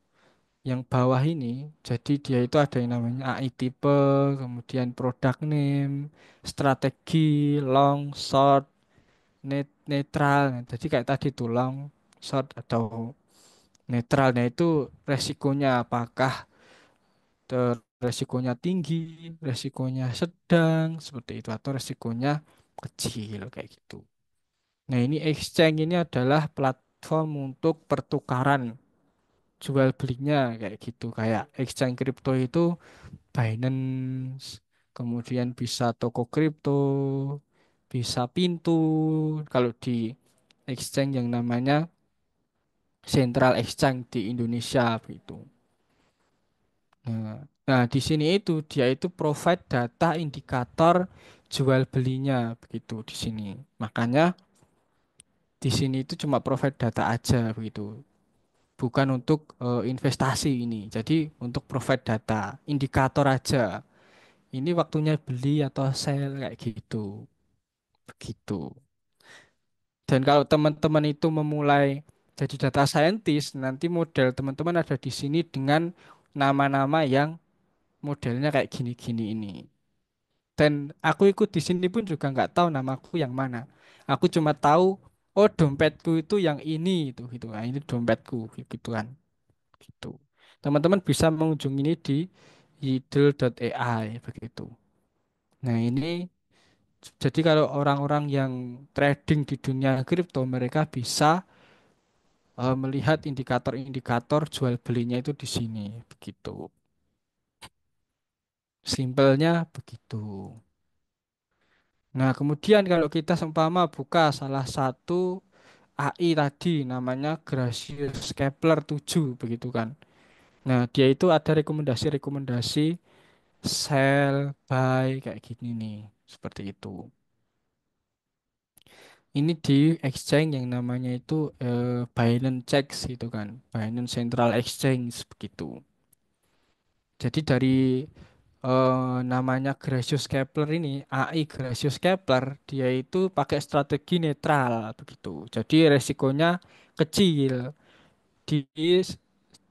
yang bawah ini, jadi dia itu ada yang namanya AI tipe, kemudian product name, strategi, long, short, netral. Nah, jadi kayak tadi tuh long, short atau netralnya itu resikonya apakah resikonya tinggi, resikonya sedang, seperti itu atau resikonya kecil kayak gitu. Nah, ini exchange ini adalah platform untuk pertukaran jual belinya kayak gitu. Kayak exchange kripto itu Binance, kemudian bisa toko kripto, bisa Pintu. Kalau di exchange yang namanya Central Exchange di Indonesia begitu. Nah, nah, di sini itu dia itu provide data indikator jual belinya begitu di sini. Makanya di sini itu cuma provide data aja begitu. Bukan untuk investasi ini. Jadi untuk provide data, indikator aja. Ini waktunya beli atau sell kayak gitu. Begitu. Dan kalau teman-teman itu memulai jadi data scientist, nanti model teman-teman ada di sini dengan nama-nama yang modelnya kayak gini-gini ini. Dan aku ikut di sini pun juga nggak tahu namaku yang mana. Aku cuma tahu, oh dompetku itu yang ini itu gitu. Nah, ini dompetku gitu kan. Gitu. Teman-teman bisa mengunjungi ini di yidel.ai begitu. Nah, ini jadi kalau orang-orang yang trading di dunia kripto mereka bisa melihat indikator-indikator jual belinya itu di sini, begitu. Simpelnya begitu. Nah, kemudian kalau kita seumpama buka salah satu AI tadi namanya Gracious Kepler 7 begitu kan. Nah, dia itu ada rekomendasi-rekomendasi sell, buy kayak gini nih, seperti itu. Ini di exchange yang namanya itu Binance Check gitu kan, Binance Central Exchange begitu. Jadi dari namanya Gracious Kepler ini, AI Gracious Kepler, dia itu pakai strategi netral begitu. Jadi resikonya kecil. Di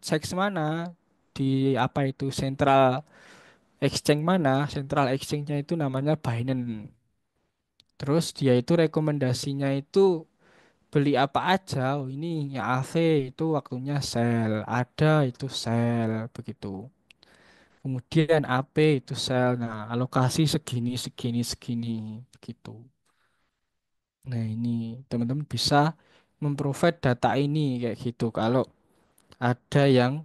seks mana, di apa itu Central Exchange mana, Central Exchange-nya itu namanya Binance. Terus dia itu rekomendasinya itu beli apa aja. Oh, ini ya AV itu waktunya sell, ada itu sell begitu. Kemudian AP itu sel. Nah, alokasi segini, segini, segini, begitu. Nah, ini teman-teman bisa memprovide data ini kayak gitu. Kalau ada yang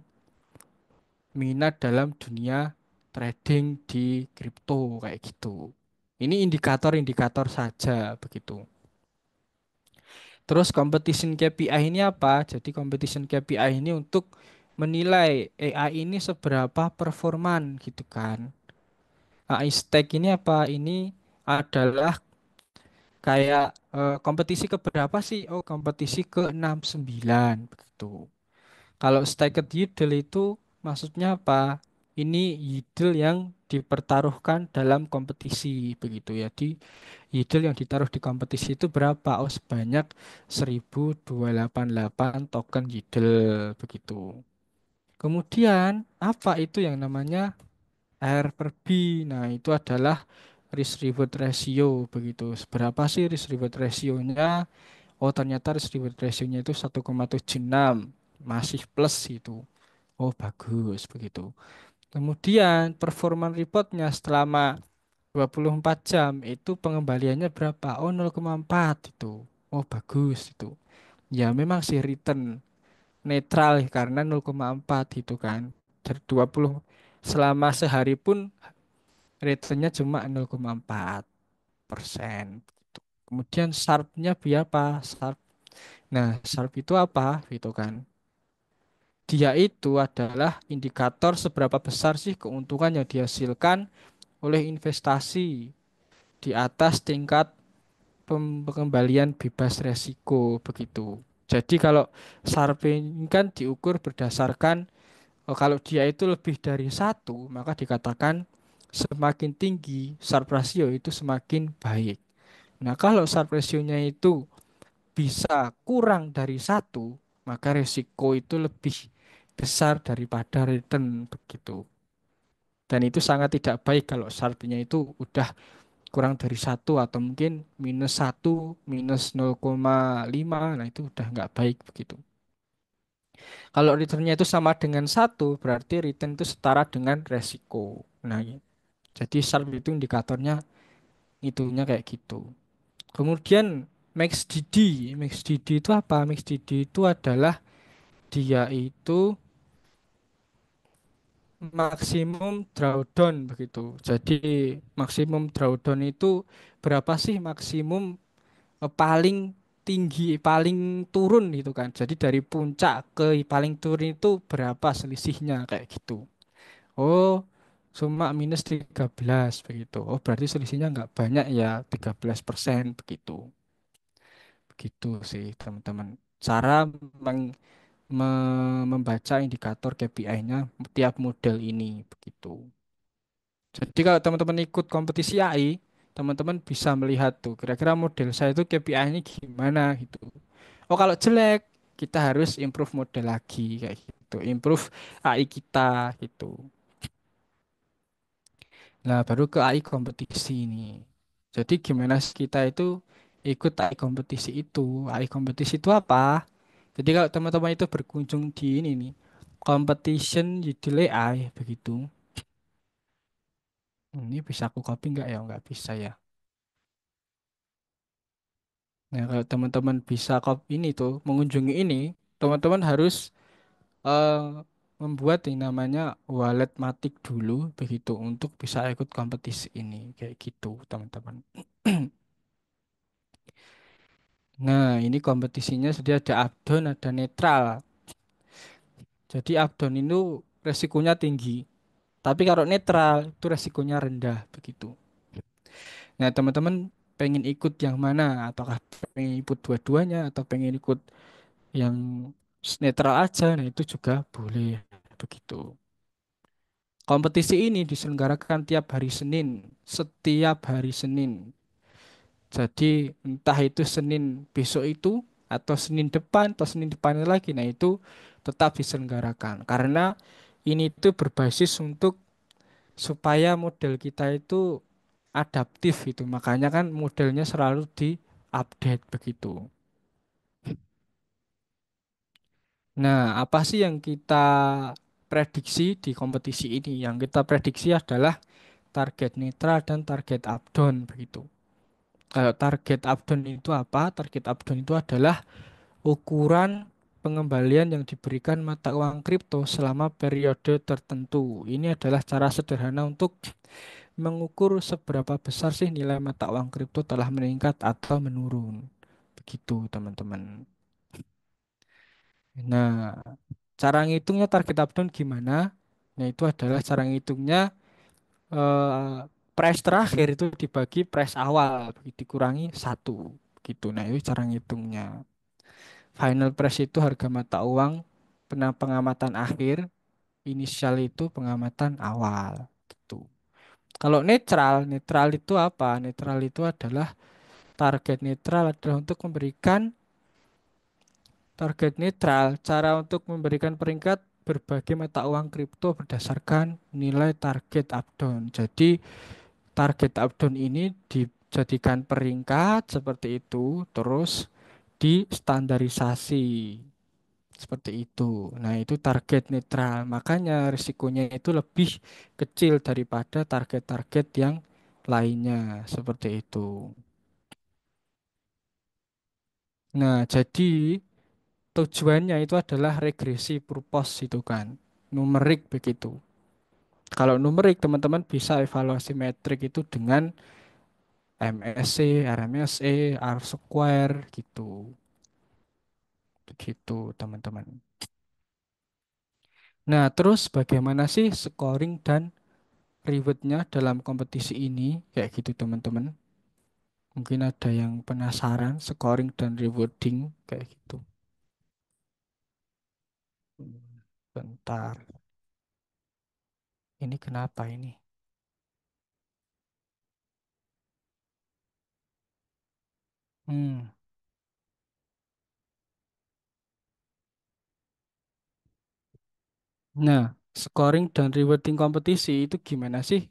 minat dalam dunia trading di kripto kayak gitu. Ini indikator-indikator saja begitu. Terus competition KPI ini apa? Jadi competition KPI ini untuk menilai AI ini seberapa performan gitu kan. AI Stack ini apa? Ini adalah kayak kompetisi ke berapa sih? Oh, kompetisi ke 69 begitu. Kalau Stacked Yodel itu maksudnya apa? Ini Yodel yang dipertaruhkan dalam kompetisi begitu ya. Di Yodel yang ditaruh di kompetisi itu berapa? Oh, sebanyak 1288 token Yodel begitu. Kemudian apa itu yang namanya R per B? Nah, itu adalah risk reward ratio begitu. Seberapa sih risk reward rasionya? Oh, ternyata risk reward rasionya itu 1,76, masih plus itu. Oh, bagus begitu. Kemudian performance reportnya selama 24 jam itu pengembaliannya berapa? Oh, 0,4 itu. Oh, bagus itu. Ya, memang sih return netral karena 0,4 itu kan. Dari 20 selama sehari pun returnnya cuma 0,4%. Kemudian Sharp-nya berapa? Sharp. Nah, Sharp itu apa? Gitu kan. Dia itu adalah indikator seberapa besar sih keuntungan yang dihasilkan oleh investasi di atas tingkat pengembalian bebas resiko begitu. Jadi kalau Sharp ini kan diukur berdasarkan kalau dia itu lebih dari satu, maka dikatakan semakin tinggi Sharp ratio itu semakin baik. Nah, kalau Sharp ratio-nya itu bisa kurang dari satu, maka resiko itu lebih besar daripada return begitu. Dan itu sangat tidak baik kalau Sharp-nya itu udah kurang dari satu atau mungkin minus satu, minus 0,5, nah itu udah nggak baik begitu. Kalau returnnya itu sama dengan satu, berarti return itu setara dengan resiko. Nah, jadi Sharp itu indikatornya itunya kayak gitu. Kemudian MaxDD, MaxDD itu apa? MaxDD itu adalah dia itu maksimum drawdown begitu. Jadi maksimum drawdown itu berapa sih maksimum paling tinggi, paling turun gitu kan. Jadi dari puncak ke paling turun itu berapa selisihnya kayak gitu. Oh, cuma minus 13 begitu. Oh, berarti selisihnya nggak banyak ya, 13% begitu. Begitu sih teman-teman. Cara membaca indikator KPI-nya tiap model ini begitu. Jadi kalau teman-teman ikut kompetisi AI, teman-teman bisa melihat tuh kira-kira model saya itu KPI-nya gimana gitu. Oh kalau jelek, kita harus improve model lagi kayak gitu. Improve AI kita gitu. Nah baru ke AI kompetisi ini. Jadi gimana sih kita itu ikut AI kompetisi itu? AI kompetisi itu apa? Jadi kalau teman-teman itu berkunjung di ini nih, competition judul AI begitu. Ini bisa aku copy nggak ya? Nggak bisa ya. Nah, kalau teman-teman bisa copy ini tuh mengunjungi ini, teman-teman harus eh, membuat yang namanya wallet matic dulu begitu untuk bisa ikut kompetisi ini kayak gitu teman-teman. Nah, ini kompetisinya sudah ada updown, ada netral. Jadi updown itu resikonya tinggi, tapi kalau netral itu resikonya rendah begitu. Nah, teman-teman pengen ikut yang mana? Ataukah pengen ikut dua-duanya atau pengen ikut yang netral aja? Nah, itu juga boleh begitu. Kompetisi ini diselenggarakan tiap hari Senin, setiap hari Senin. Jadi entah itu Senin besok itu atau Senin depan atau Senin depannya lagi, nah itu tetap diselenggarakan. Karena ini tuh berbasis untuk supaya model kita itu adaptif itu. Makanya kan modelnya selalu diupdate begitu. Nah, apa sih yang kita prediksi di kompetisi ini? Yang kita prediksi adalah target netral dan target updown begitu. Kalau target updown itu apa? Target updown itu adalah ukuran pengembalian yang diberikan mata uang kripto selama periode tertentu. Ini adalah cara sederhana untuk mengukur seberapa besar sih nilai mata uang kripto telah meningkat atau menurun. Begitu, teman-teman. Nah, cara ngitungnya target updown gimana? Nah, itu adalah cara ngitungnya price terakhir itu dibagi price awal, dikurangi satu. Gitu. Nah, itu cara ngitungnya. Final price itu harga mata uang pengamatan akhir, inisial itu pengamatan awal. Gitu. Kalau netral, netral itu apa? Netral itu adalah target netral adalah untuk memberikan target netral, cara untuk memberikan peringkat berbagai mata uang kripto berdasarkan nilai target updown. Jadi target updown ini dijadikan peringkat seperti itu, terus distandarisasi seperti itu. Nah, itu target netral. Makanya risikonya itu lebih kecil daripada target-target yang lainnya seperti itu. Nah, jadi tujuannya itu adalah regresi purpose itu kan. Numerik begitu. Kalau numerik teman-teman bisa evaluasi metrik itu dengan MSC, RMSE, R-square gitu. Begitu teman-teman. Nah, terus bagaimana sih scoring dan rewardnya dalam kompetisi ini? Kayak gitu teman-teman. Mungkin ada yang penasaran scoring dan rewarding kayak gitu. Bentar. Ini kenapa ini? Hmm. Nah, scoring dan rewarding kompetisi itu gimana sih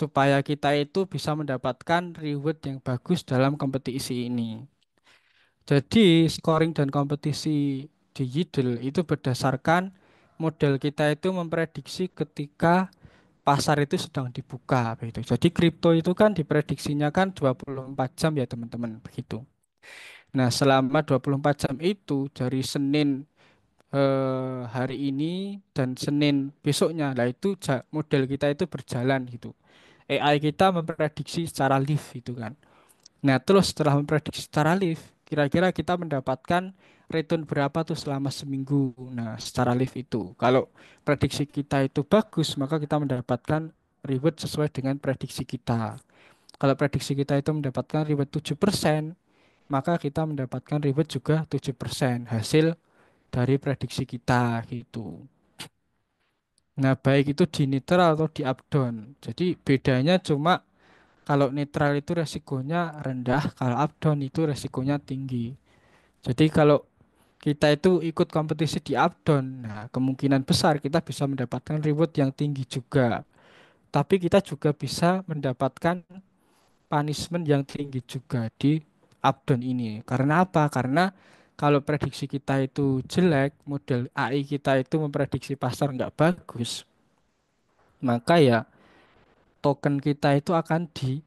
supaya kita itu bisa mendapatkan reward yang bagus dalam kompetisi ini? Jadi, scoring dan kompetisi di Yidel itu berdasarkan model kita itu memprediksi ketika pasar itu sedang dibuka begitu. Jadi kripto itu kan diprediksinya kan 24 jam ya teman-teman begitu. Nah, selama 24 jam itu dari Senin hari ini dan Senin besoknya lah itu model kita itu berjalan gitu. AI kita memprediksi secara live itu kan. Nah, terus setelah memprediksi secara live, kira-kira kita mendapatkan return berapa tuh selama seminggu. Nah, secara live itu. Kalau prediksi kita itu bagus, maka kita mendapatkan reward sesuai dengan prediksi kita. Kalau prediksi kita itu mendapatkan reward 7%, maka kita mendapatkan reward juga 7% hasil dari prediksi kita gitu. Nah, baik itu di netral atau di updown. Jadi bedanya cuma kalau netral itu resikonya rendah, kalau updown itu resikonya tinggi. Jadi kalau kita itu ikut kompetisi di updown, nah kemungkinan besar kita bisa mendapatkan reward yang tinggi juga. Tapi kita juga bisa mendapatkan punishment yang tinggi juga di updown ini. Karena apa? Karena kalau prediksi kita itu jelek, model AI kita itu memprediksi pasar nggak bagus, maka ya token kita itu akan di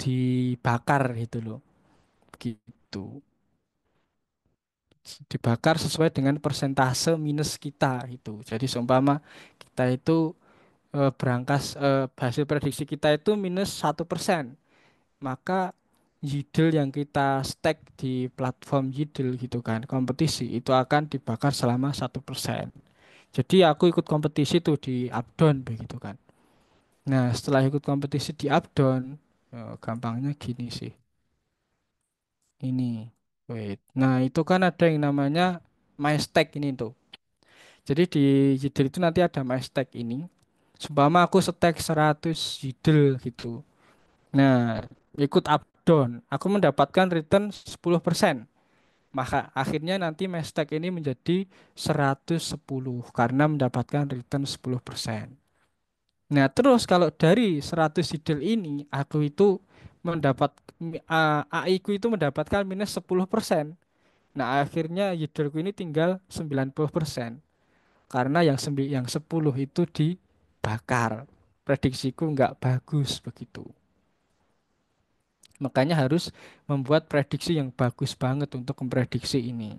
dibakar gitu loh. Gitu. dibakar sesuai dengan persentase minus kita itu. Jadi seumpama kita itu hasil prediksi kita itu -1%, maka yield yang kita stake di platform yield gitu kan, kompetisi itu akan dibakar selama 1%. Jadi aku ikut kompetisi tuh di Updown begitu kan. Nah, setelah ikut kompetisi di Updown, gampangnya gini sih. Ini, wait. Nah, itu kan ada yang namanya My Stake ini tuh. Jadi di Yidel itu nanti ada My Stake ini. Seumpama aku stake 100 Yidel gitu. Nah, ikut Updown, aku mendapatkan return 10%. Maka akhirnya nanti My Stake ini menjadi 110 karena mendapatkan return 10%. Nah, terus kalau dari 100 Yidel ini, aku itu mendapat AI ku itu mendapatkan -10%. Nah, akhirnya yielderku ini tinggal 90% karena yang 10 itu dibakar. Prediksiku nggak bagus begitu. Makanya harus membuat prediksi yang bagus banget untuk memprediksi ini.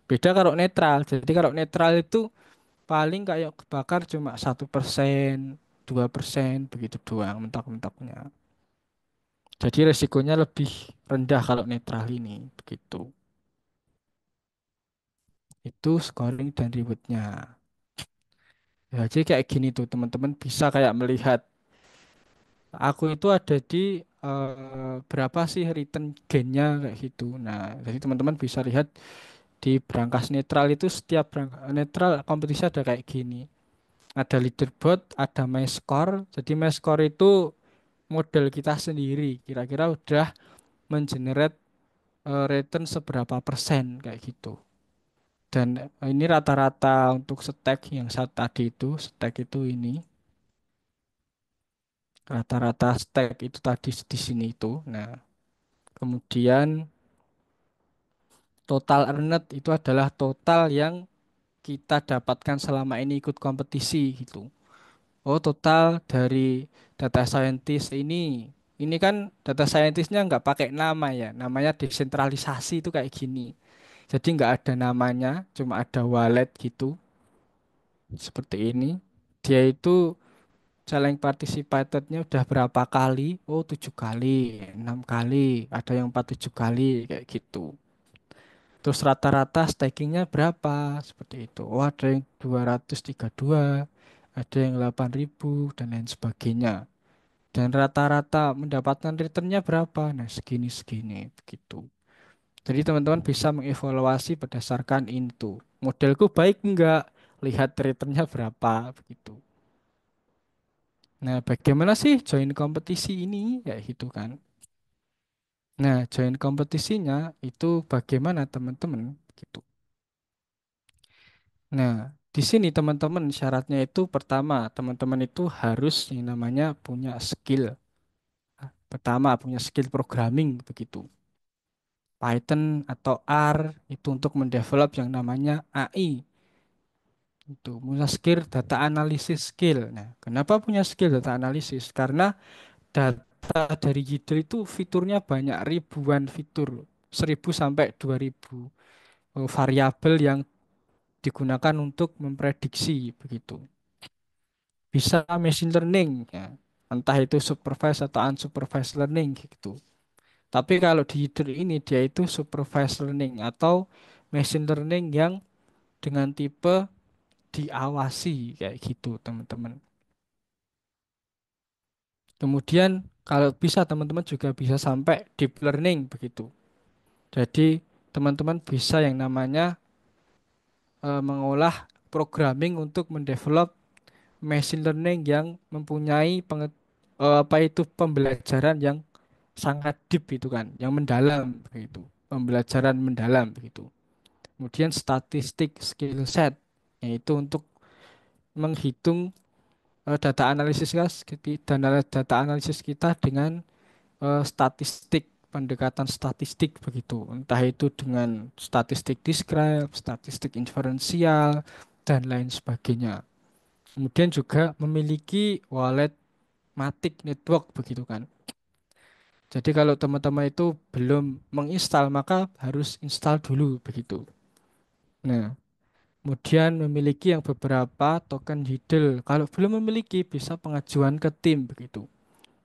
Beda kalau netral. Jadi kalau netral itu paling kayak kebakar cuma 1%, 2% begitu doang mentok-mentoknya. Jadi resikonya lebih rendah kalau netral ini begitu. Itu scoring dan rewardnya. Ya, jadi kayak gini tuh teman-teman bisa kayak melihat aku itu ada di berapa sih return gainnya kayak gitu. Nah, jadi teman-teman bisa lihat di brankas netral itu setiap brankas netral kompetisi ada kayak gini. Ada leaderboard, ada my score. Jadi my score itu model kita sendiri. Kira-kira udah mengenerate return seberapa persen kayak gitu. Dan ini rata-rata untuk stack yang saat tadi itu, stack itu ini. Rata-rata stack itu tadi di sini itu. Nah, kemudian total earned itu adalah total yang kita dapatkan selama ini ikut kompetisi gitu. Oh, total dari data scientist ini kan data scientistnya nggak pakai nama ya, namanya desentralisasi itu kayak gini. Jadi nggak ada namanya, cuma ada wallet gitu, seperti ini. Dia itu challenge participatednya udah berapa kali? Oh, 7 kali, 6 kali, ada yang 47 kali kayak gitu. Terus rata-rata stakingnya berapa? Seperti itu. Oh, ada yang 232, ada yang 8.000 dan lain sebagainya. Dan rata-rata mendapatkan returnnya berapa? Nah, segini-segini begitu. Jadi teman-teman bisa mengevaluasi berdasarkan itu. Modelku baik enggak? Lihat returnnya berapa begitu. Nah, bagaimana sih join kompetisi ini? Ya gitu kan. Nah, join kompetisinya itu bagaimana teman-teman? Gitu. Nah, di sini teman-teman syaratnya itu pertama, teman-teman itu harus yang namanya punya skill. Pertama, punya skill programming begitu. Python atau R itu untuk mendevelop yang namanya AI. Itu punya skill data analysis skill. Nah, kenapa punya skill data analysis? Karena data dari Yidle itu fiturnya banyak ribuan fitur, 1.000 sampai 2.000 variabel yang digunakan untuk memprediksi begitu. Bisa machine learning ya, entah itu supervised atau unsupervised learning gitu. Tapi kalau di Yidle ini dia itu supervised learning atau machine learning yang dengan tipe diawasi kayak gitu teman-teman. Kemudian kalau bisa teman-teman juga bisa sampai deep learning begitu. Jadi teman-teman bisa yang namanya mengolah programming untuk mendevelop machine learning yang mempunyai apa itu pembelajaran yang sangat deep itu kan, yang mendalam begitu. Pembelajaran mendalam begitu. Kemudian statistik skill set yaitu untuk menghitung data analisis data analisis kita dengan statistik, pendekatan statistik begitu. Entah itu dengan statistik describe, statistik inferensial, dan lain sebagainya. Kemudian juga memiliki wallet Matic Network begitu kan. Jadi kalau teman-teman itu belum menginstal maka harus install dulu begitu. Nah, kemudian memiliki yang beberapa token YDLE. Kalau belum memiliki, bisa pengajuan ke tim begitu.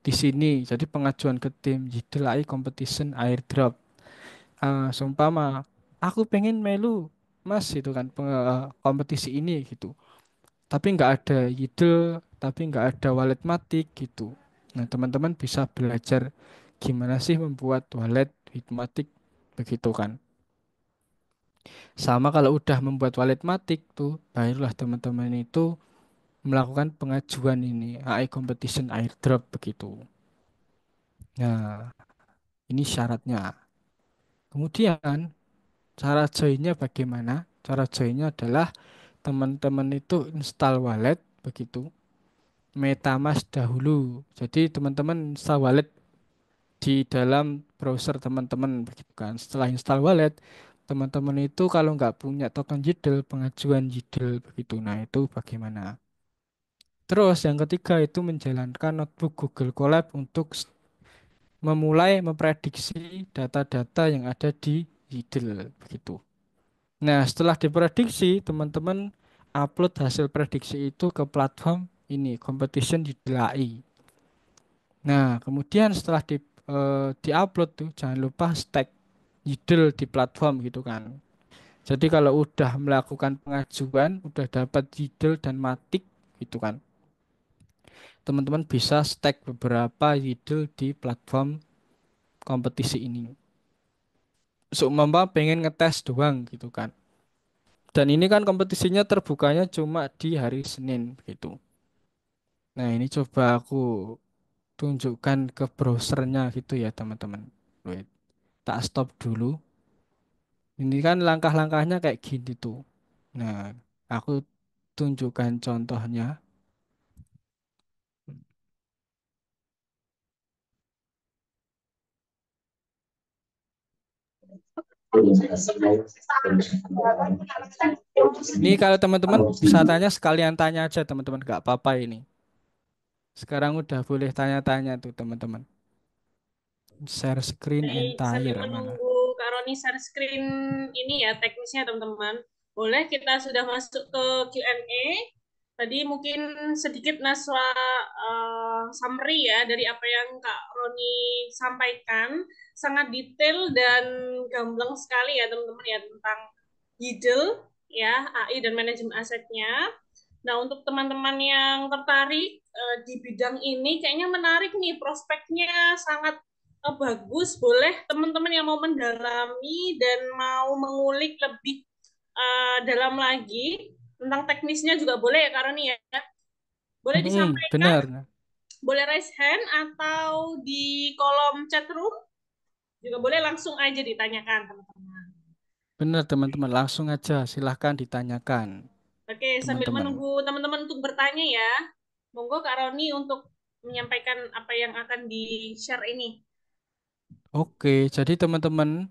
Di sini, jadi pengajuan ke tim YDLE AI Competition Airdrop. Seumpama, aku pengen melu, Mas, itu kan kompetisi ini gitu. Tapi nggak ada YDLE, tapi nggak ada wallet Matic gitu. Nah, teman-teman bisa belajar gimana sih membuat wallet Hitmatic begitu kan. Sama kalau udah membuat wallet Matic tuh, barulah teman-teman itu melakukan pengajuan ini AI Competition Airdrop begitu. Nah, ini syaratnya. Kemudian cara joinnya bagaimana? Cara joinnya adalah teman-teman itu install wallet begitu. MetaMask dahulu. Jadi teman-teman install wallet di dalam browser teman-teman begitu kan. Setelah install wallet, teman-teman itu kalau nggak punya token YDLE, pengajuan YDLE begitu. Nah, itu bagaimana? Terus yang ketiga itu menjalankan notebook Google Colab untuk memulai memprediksi data-data yang ada di YDLE begitu. Nah, setelah diprediksi, teman-teman upload hasil prediksi itu ke platform ini, competition YDLE AI. Nah, kemudian setelah di-upload tuh jangan lupa stake YDLE di platform gitu kan. Jadi kalau udah melakukan pengajuan, udah dapat YDLE dan Matic gitu kan. Teman-teman bisa stake beberapa YDLE di platform kompetisi ini. Seumpama pengen ngetes doang gitu kan. Dan ini kan kompetisinya terbukanya cuma di hari Senin gitu. Nah, ini coba aku tunjukkan ke browsernya gitu ya, teman-teman. Wait, tak stop dulu. Ini kan langkah-langkahnya kayak gini tuh. Nah, aku tunjukkan contohnya. Ini kalau teman-teman bisa tanya sekalian tanya aja teman-teman, nggak apa-apa ini. Sekarang udah boleh tanya-tanya tuh teman-teman. Share screen Baik, sambil entire mana? menunggu Kak Roni share screen ini ya teknisnya teman-teman. Boleh kita sudah masuk ke Q&A. Tadi mungkin sedikit Naswa summary ya dari apa yang Kak Roni sampaikan. Sangat detail dan gamblang sekali ya teman-teman ya tentang YDLE ya, AI dan manajemen asetnya. Nah, untuk teman-teman yang tertarik di bidang ini, kayaknya menarik nih, prospeknya sangat bagus. Boleh teman-teman yang mau mendalami dan mau mengulik lebih dalam lagi tentang teknisnya juga boleh ya, karena nih ya, boleh disampaikan, Benar, boleh raise hand atau di kolom chat room juga boleh langsung aja ditanyakan teman-teman. benar teman-teman. Langsung aja silahkan ditanyakan Oke, sambil teman-teman. menunggu teman-teman untuk bertanya ya, monggo Kak Roni untuk menyampaikan apa yang akan di-share ini. Oke, jadi teman-teman,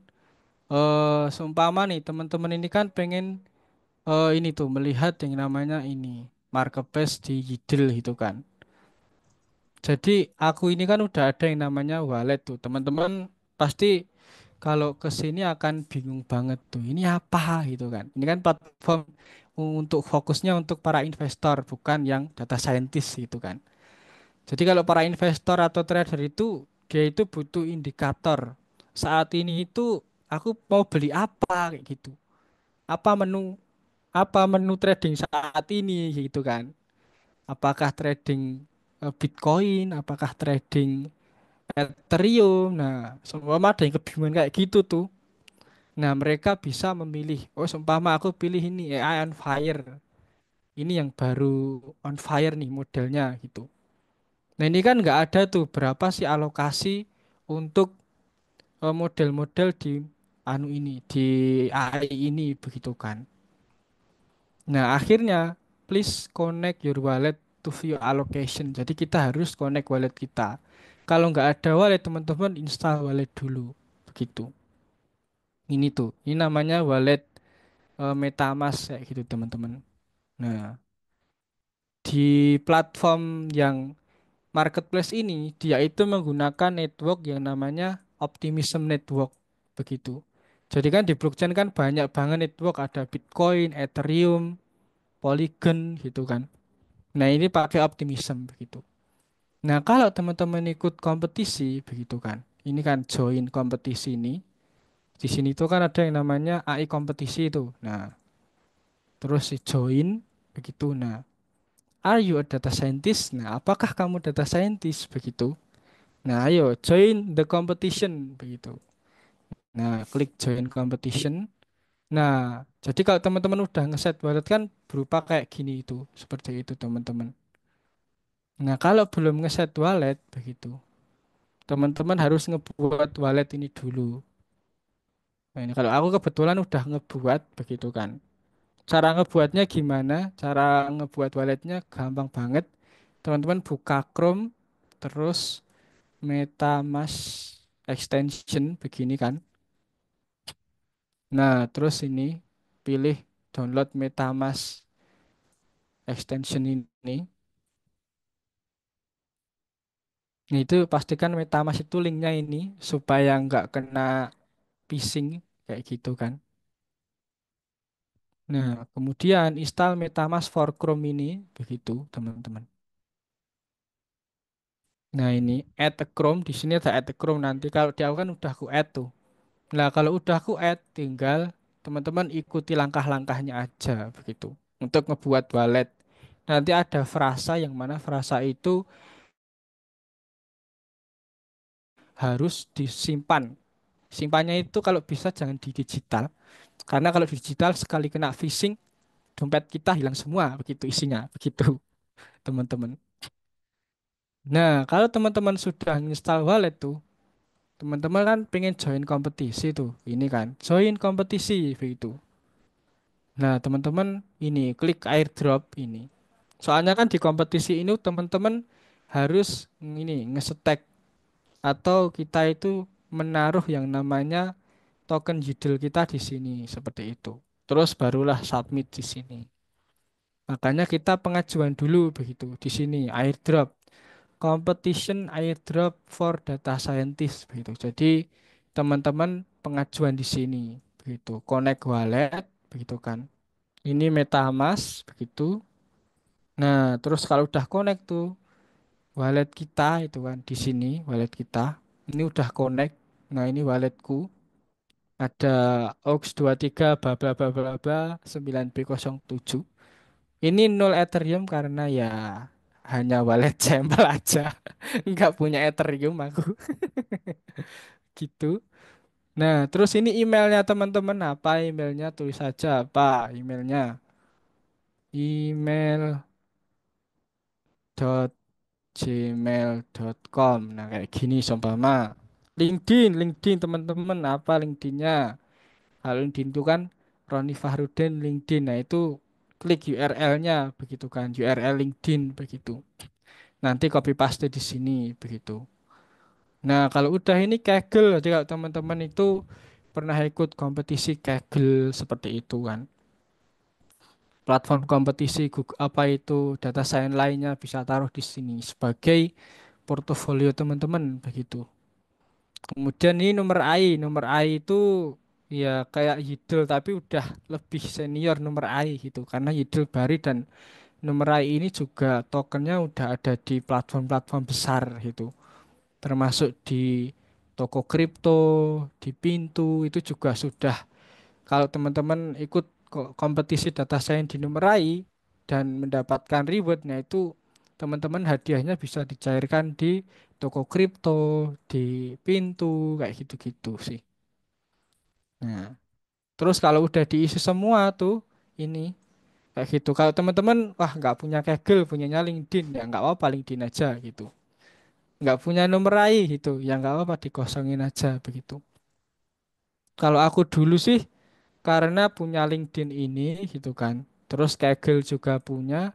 seumpama nih teman-teman ini kan pengen ini tuh melihat yang namanya ini marketplace di Yidel gitu kan. Jadi aku ini kan udah ada yang namanya wallet tuh. Teman-teman pasti kalau ke sini akan bingung banget tuh. Ini apa gitu kan. Ini kan platform untuk fokusnya untuk para investor bukan yang data scientist gitu kan. Jadi kalau para investor atau trader itu dia itu butuh indikator. Saat ini itu aku mau beli apa kayak gitu. Apa menu trading saat ini gitu kan. Apakah trading Bitcoin, apakah trading Ethereum. Nah, seumpama ada yang kebingungan kayak gitu tuh. Nah, mereka bisa memilih, oh seumpama aku pilih ini AI on fire. Ini yang baru on fire nih modelnya gitu. Nah, ini kan nggak ada tuh berapa sih alokasi untuk model-model di anu ini, di AI ini begitu kan. Nah, akhirnya please connect your wallet to view allocation. Jadi kita harus connect wallet kita. Kalau nggak ada wallet, teman-teman install wallet dulu. Begitu. Ini tuh, ini namanya wallet MetaMask kayak gitu, teman-teman. Nah, di platform yang marketplace ini, dia itu menggunakan network yang namanya Optimism Network. Begitu. Jadi kan di blockchain kan banyak banget network, ada Bitcoin, Ethereum, Polygon gitu kan. Nah, ini pakai optimism begitu. Nah, kalau teman-teman ikut kompetisi begitu kan. Ini kan join kompetisi ini. Di sini tuh kan ada yang namanya AI kompetisi itu. Nah, terus si join begitu. Nah, are you a data scientist? Nah, apakah kamu data scientist begitu? Nah, ayo join the competition begitu. Nah, klik join competition. Nah, jadi kalau teman-teman udah ngeset wallet kan berupa kayak gini itu, seperti itu teman-teman. Nah, kalau belum ngeset wallet begitu, teman-teman harus ngebuat wallet ini dulu. Nah, ini kalau aku kebetulan udah ngebuat begitu kan. Cara ngebuatnya gimana? Cara ngebuat walletnya gampang banget. Teman-teman buka Chrome, terus MetaMask extension begini kan. Nah, terus ini pilih download MetaMask extension ini. Nah, itu pastikan MetaMask itu linknya ini supaya nggak kena phishing kayak gitu kan. Nah, kemudian install MetaMask for Chrome ini begitu, teman-teman. Nah, ini add a Chrome di sini ada add a Chrome nanti kalau di aku kan udah aku add tuh. Nah, kalau udah aku add tinggal teman-teman ikuti langkah-langkahnya aja begitu untuk ngebuat wallet. Nanti ada frasa yang mana frasa itu harus disimpan. Simpannya itu kalau bisa jangan di digital. Karena kalau di digital sekali kena phishing, dompet kita hilang semua, begitu isinya, begitu teman-teman. Nah, kalau teman-teman sudah install wallet tuh, teman-teman kan pengen join kompetisi tuh, ini kan, join kompetisi, begitu. Nah, teman-teman ini klik airdrop ini. Soalnya kan di kompetisi ini teman-teman harus ini ngesetek atau kita itu menaruh yang namanya token judul kita di sini seperti itu. Terus barulah submit di sini. Makanya kita pengajuan dulu begitu di sini airdrop competition airdrop for data scientist begitu. Jadi teman-teman pengajuan di sini begitu. Connect wallet begitu kan. Ini MetaMask begitu. Nah, terus kalau udah connect tuh wallet kita itu kan di sini wallet kita. Ini udah connect. Nah, ini walletku. Ada aux 23 bla bla bla bla bla 9B07. Ini nol Ethereum karena ya hanya wallet sampel aja. Nggak punya Ethereum aku gitu. Nah, terus ini emailnya teman-teman apa emailnya tulis saja apa emailnya email dot gmail.com. Nah, kayak gini seumpama. LinkedIn teman-teman apa LinkedInnya? Kalau LinkedIn itu kan Roni Fahrudin LinkedIn. Nah, itu klik URL-nya begitu kan, URL LinkedIn begitu. Nanti copy paste di sini begitu. Nah, kalau udah ini Kaggle, jadi kalau teman-teman itu pernah ikut kompetisi Kaggle seperti itu kan. Platform kompetisi Google apa itu data science lainnya bisa taruh di sini sebagai portofolio teman-teman begitu. Kemudian ini nomor AI itu ya kayak Yidel tapi udah lebih senior nomor AI gitu karena Yidel Bari dan nomor AI ini juga tokennya udah ada di platform-platform besar gitu. Termasuk di toko kripto, di Pintu itu juga sudah kalau teman-teman ikut kompetisi data science di Numerai dan mendapatkan rewardnya itu teman-teman hadiahnya bisa dicairkan di toko kripto, di Pintu kayak gitu-gitu sih. Nah, terus kalau udah diisi semua tuh ini kayak gitu. Kalau teman-teman wah nggak punya Kaggle, punyanya LinkedIn ya nggak apa-apa LinkedIn aja gitu. Nggak punya Numerai gitu ya nggak apa-apa dikosongin aja begitu. Kalau aku dulu sih karena punya LinkedIn ini gitu kan. Terus Kaggle juga punya.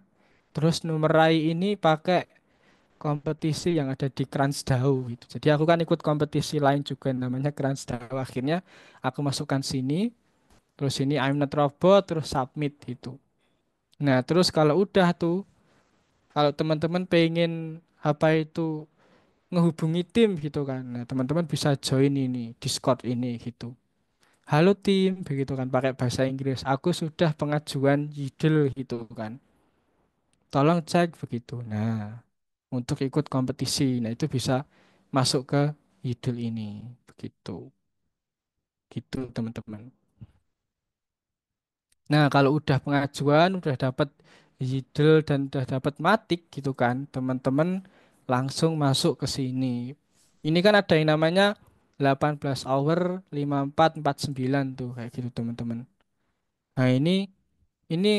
Terus Numerai ini pakai kompetisi yang ada di Crunchbase gitu. Jadi aku kan ikut kompetisi lain juga namanya Crunchbase. Akhirnya aku masukkan sini. Terus ini I'm not robot. Terus submit gitu. Nah terus kalau udah tuh. Kalau teman-teman pengen apa itu ngehubungi tim gitu kan. Nah teman-teman bisa join ini Discord ini gitu. halo tim, begitu kan pakai bahasa Inggris. Aku sudah pengajuan Yidel gitu kan. Tolong cek begitu. Nah, untuk ikut kompetisi, nah itu bisa masuk ke Yidel ini, begitu. Gitu teman-teman. Nah, kalau udah pengajuan, udah dapat Yidel dan udah dapat matik gitu kan, teman-teman langsung masuk ke sini. Ini kan ada yang namanya 18 hour 5449 tuh kayak gitu teman-teman. Nah, ini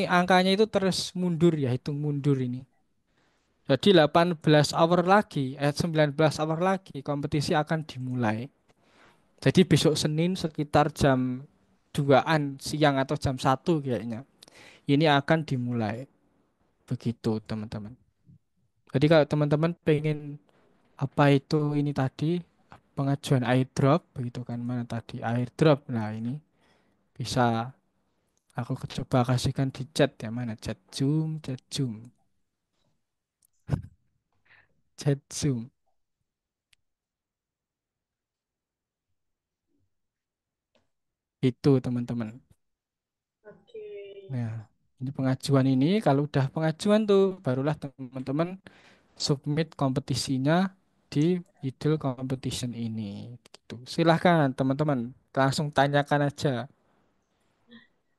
angkanya itu terus mundur ya, hitung mundur ini. Jadi 18 hour lagi, 19 hour lagi kompetisi akan dimulai. Jadi besok Senin sekitar jam 2-an siang atau jam 1 kayaknya. Ini akan dimulai. Begitu teman-teman. Jadi kalau teman-teman pengen apa itu ini tadi pengajuan airdrop begitu kan mana tadi airdrop. Nah, ini bisa aku coba kasihkan di chat ya mana chat Zoom, chat Zoom. Itu teman-teman. Oke. Nah, ini pengajuan ini kalau udah pengajuan tuh barulah teman-teman submit kompetisinya di Idol Competition ini. Gitu. Silahkan teman-teman langsung tanyakan aja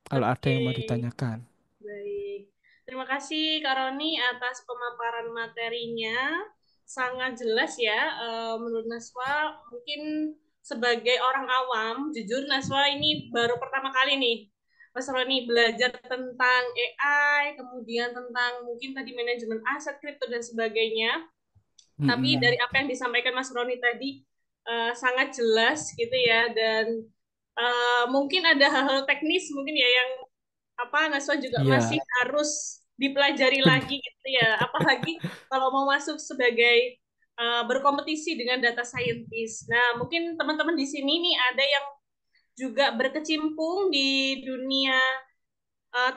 kalau ada Oke. yang mau ditanyakan. Baik, terima kasih Kak Roni atas pemaparan materinya. Sangat jelas ya, menurut Naswa. Mungkin sebagai orang awam, jujur Naswa ini baru pertama kali nih, Mas Roni belajar tentang AI, kemudian tentang mungkin tadi manajemen aset kripto dan sebagainya. Tapi dari Mm-mm. apa yang disampaikan Mas Roni tadi sangat jelas gitu ya, dan mungkin ada hal-hal teknis mungkin ya yang apa Naswa juga masih Iya, harus dipelajari benar. lagi gitu ya. Apalagi kalau mau masuk sebagai berkompetisi dengan data scientist. Nah, mungkin teman-teman di sini nih ada yang juga berkecimpung di dunia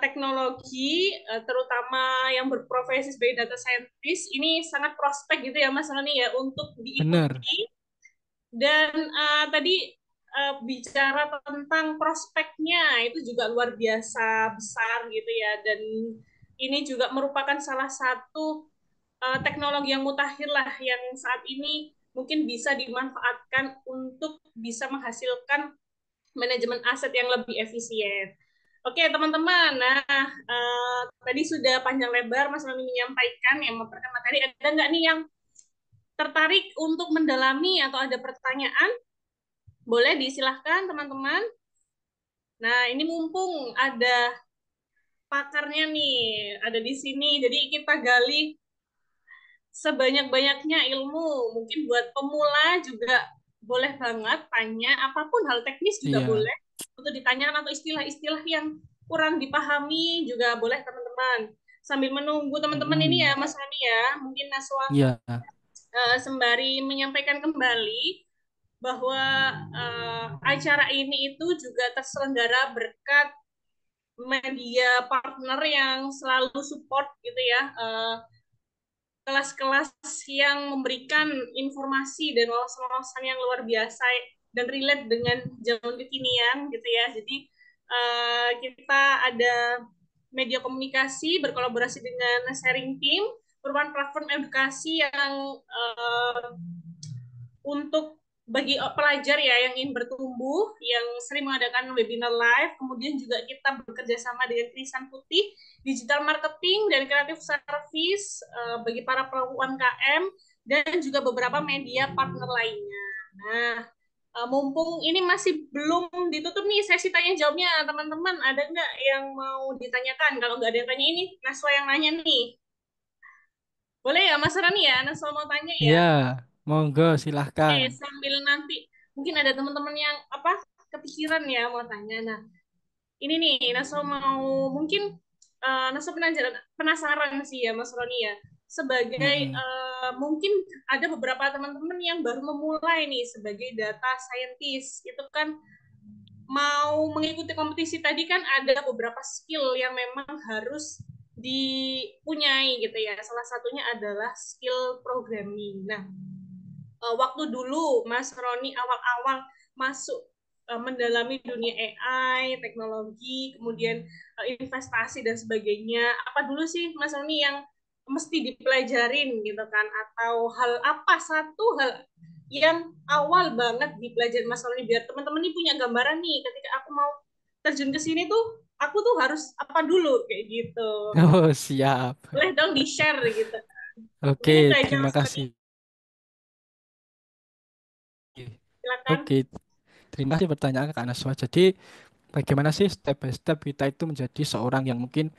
teknologi, terutama yang berprofesi sebagai data scientist. Ini sangat prospek gitu ya Mas Rani ya untuk Benar. diikuti. Dan tadi bicara tentang prospeknya itu juga luar biasa besar gitu ya. Dan ini juga merupakan salah satu teknologi yang mutakhir lah yang saat ini mungkin bisa dimanfaatkan untuk bisa menghasilkan manajemen aset yang lebih efisien. Oke teman-teman, nah tadi sudah panjang lebar Mas Rami menyampaikan yang memperkenalkan materi. Ada nggak nih yang tertarik untuk mendalami atau ada pertanyaan? Boleh disilahkan teman-teman. Nah, ini mumpung ada pakarnya nih, ada di sini. Jadi kita gali sebanyak-banyaknya ilmu. Mungkin buat pemula juga boleh banget tanya, apapun hal teknis juga Iya. boleh untuk ditanyakan atau istilah-istilah yang kurang dipahami juga boleh teman-teman. Sambil menunggu teman-teman ini ya Mm-mm. Mas Rani ya, mungkin Naswa Iya, sembari menyampaikan kembali bahwa acara ini itu juga terselenggara berkat media partner yang selalu support gitu ya, kelas-kelas yang memberikan informasi dan wawasan-wawasan yang luar biasa dan relate dengan zaman kekinian gitu ya. Jadi kita ada media komunikasi berkolaborasi dengan sharing team merupakan platform edukasi yang untuk bagi pelajar ya yang ingin bertumbuh, yang sering mengadakan webinar live, kemudian juga kita bekerja sama dengan Krisan Putih, digital marketing dan kreatif service bagi para pelaku UMKM dan juga beberapa media partner lainnya. Nah, mumpung ini masih belum ditutup nih sesi tanya jawabnya, teman-teman ada nggak yang mau ditanyakan? Kalau nggak ada yang tanya ini, Naswa yang nanya nih. Boleh ya Mas Rani ya, Naswa mau tanya ya. iya. Monggo Oke, silahkan. sambil nanti mungkin ada teman-teman yang apa kepikiran ya mau tanya. Nah, ini nih Naso mau mungkin Naso penasaran, penasaran sih ya Mas Roni ya. Sebagai Mm-mm. mungkin ada beberapa teman-teman yang baru memulai nih sebagai data scientist. Itu kan mau mengikuti kompetisi tadi kan ada beberapa skill yang memang harus dipunyai gitu ya. Salah satunya adalah skill programming. Nah, waktu dulu Mas Roni awal-awal masuk mendalami dunia AI, teknologi, kemudian investasi dan sebagainya. Apa dulu sih Mas Roni yang mesti dipelajarin gitu kan? Atau hal apa satu hal yang awal banget dipelajari Mas Roni biar teman-teman ini punya gambaran nih ketika aku mau terjun ke sini tuh aku tuh harus apa dulu kayak gitu. Oh, siap. Boleh dong di-share gitu. Oke, Mungkin itu aja terima Mas Roni. kasih. Silakan. Oke, terima kasih pertanyaan Kak Naswa. Jadi, bagaimana sih step by step kita itu menjadi seorang yang mungkin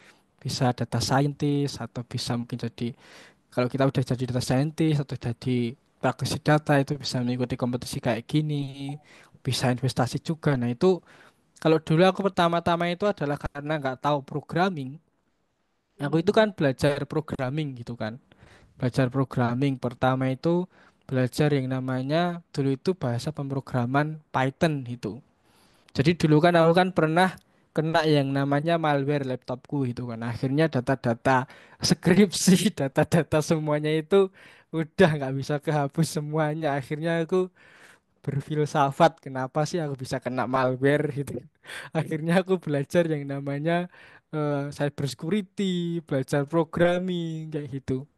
bisa data scientist atau bisa mungkin jadi kalau kita udah jadi data scientist atau jadi praktisi data itu bisa mengikuti kompetisi kayak gini, bisa investasi juga. Nah, itu kalau dulu aku pertama-tama itu adalah karena nggak tahu programming. Aku itu kan belajar programming gitu kan. Belajar programming pertama itu belajar yang namanya dulu itu bahasa pemrograman Python itu. Jadi dulu kan aku kan pernah kena yang namanya malware laptopku gitu kan. Akhirnya data-data skripsi, data-data semuanya itu udah nggak bisa kehapus semuanya. Akhirnya aku berfilsafat, kenapa sih aku bisa kena malware gitu. Akhirnya aku belajar yang namanya cyber security, belajar programming kayak gitu.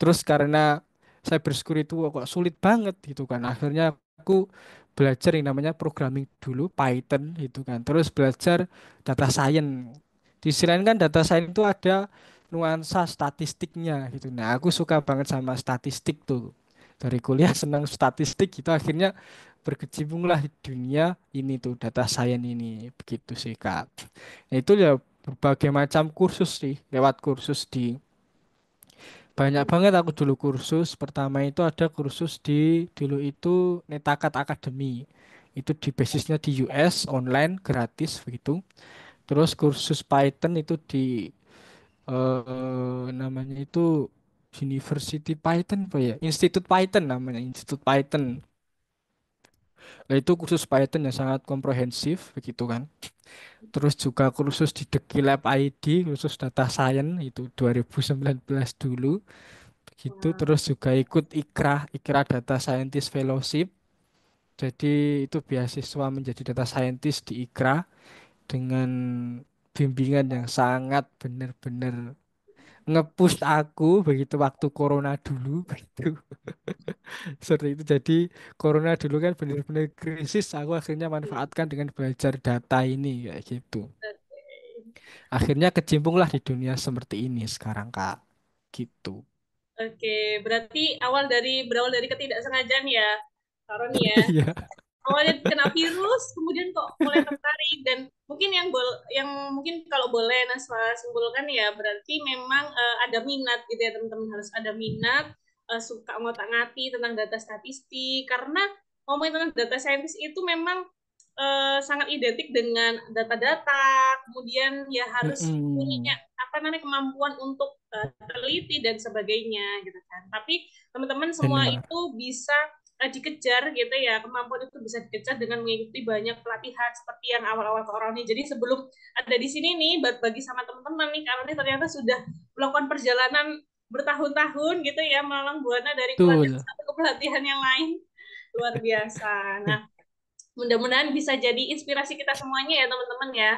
Terus karena cyber security itu kok sulit banget gitu kan. Akhirnya aku belajar yang namanya programming dulu, Python gitu kan. Terus belajar data science. Di sisi lain kan data science itu ada nuansa statistiknya gitu. Nah, aku suka banget sama statistik tuh. Dari kuliah senang statistik gitu akhirnya berkecimpunglah di dunia ini tuh data science ini. Begitu sih, Kak. Nah, itu ya berbagai macam kursus sih, lewat kursus di banyak banget aku dulu kursus. Pertama itu ada kursus di dulu itu Netakat Academy. Itu di basisnya di US online gratis begitu. Terus kursus Python itu di namanya itu University Python apa ya? Institute Python namanya, Institute Python. Nah, itu kursus Python yang sangat komprehensif begitu kan. Terus juga kursus di The Lab ID, kursus data science itu 2019 dulu. Gitu Wah, terus juga ikut IKRA Data Scientist Fellowship. Jadi itu beasiswa menjadi data scientist di IKRA dengan bimbingan yang sangat benar-benar nge-push aku begitu waktu corona dulu begitu. Seperti itu. Jadi corona dulu kan benar-benar krisis, aku akhirnya manfaatkan dengan belajar data ini kayak gitu. Akhirnya kecimpunglah di dunia seperti ini sekarang, Kak. Gitu. oke, berarti berawal dari ketidaksengajaan ya, Taruh nih ya. Iya. Awalnya kena virus, kemudian kok mulai tertarik dan mungkin yang mungkin kalau boleh Naswa simpulkan ya berarti memang ada minat gitu ya teman-teman harus ada minat suka ngotak-ngatik tentang data statistik karena ngomongin tentang data scientist itu memang sangat identik dengan data-data kemudian ya harus punya Mm-mm. apa namanya kemampuan untuk teliti dan sebagainya gitu kan tapi teman-teman semua Benar. itu bisa dikejar gitu ya kemampuan itu bisa dikejar dengan mengikuti banyak pelatihan seperti yang awal-awal ke orang ini jadi sebelum ada di sini nih berbagi sama teman-teman nih karena ini ternyata sudah melakukan perjalanan bertahun-tahun gitu ya melalang buana dari pelatihan Betul. satu ke pelatihan yang lain luar biasa nah mudah-mudahan bisa jadi inspirasi kita semuanya ya teman-teman ya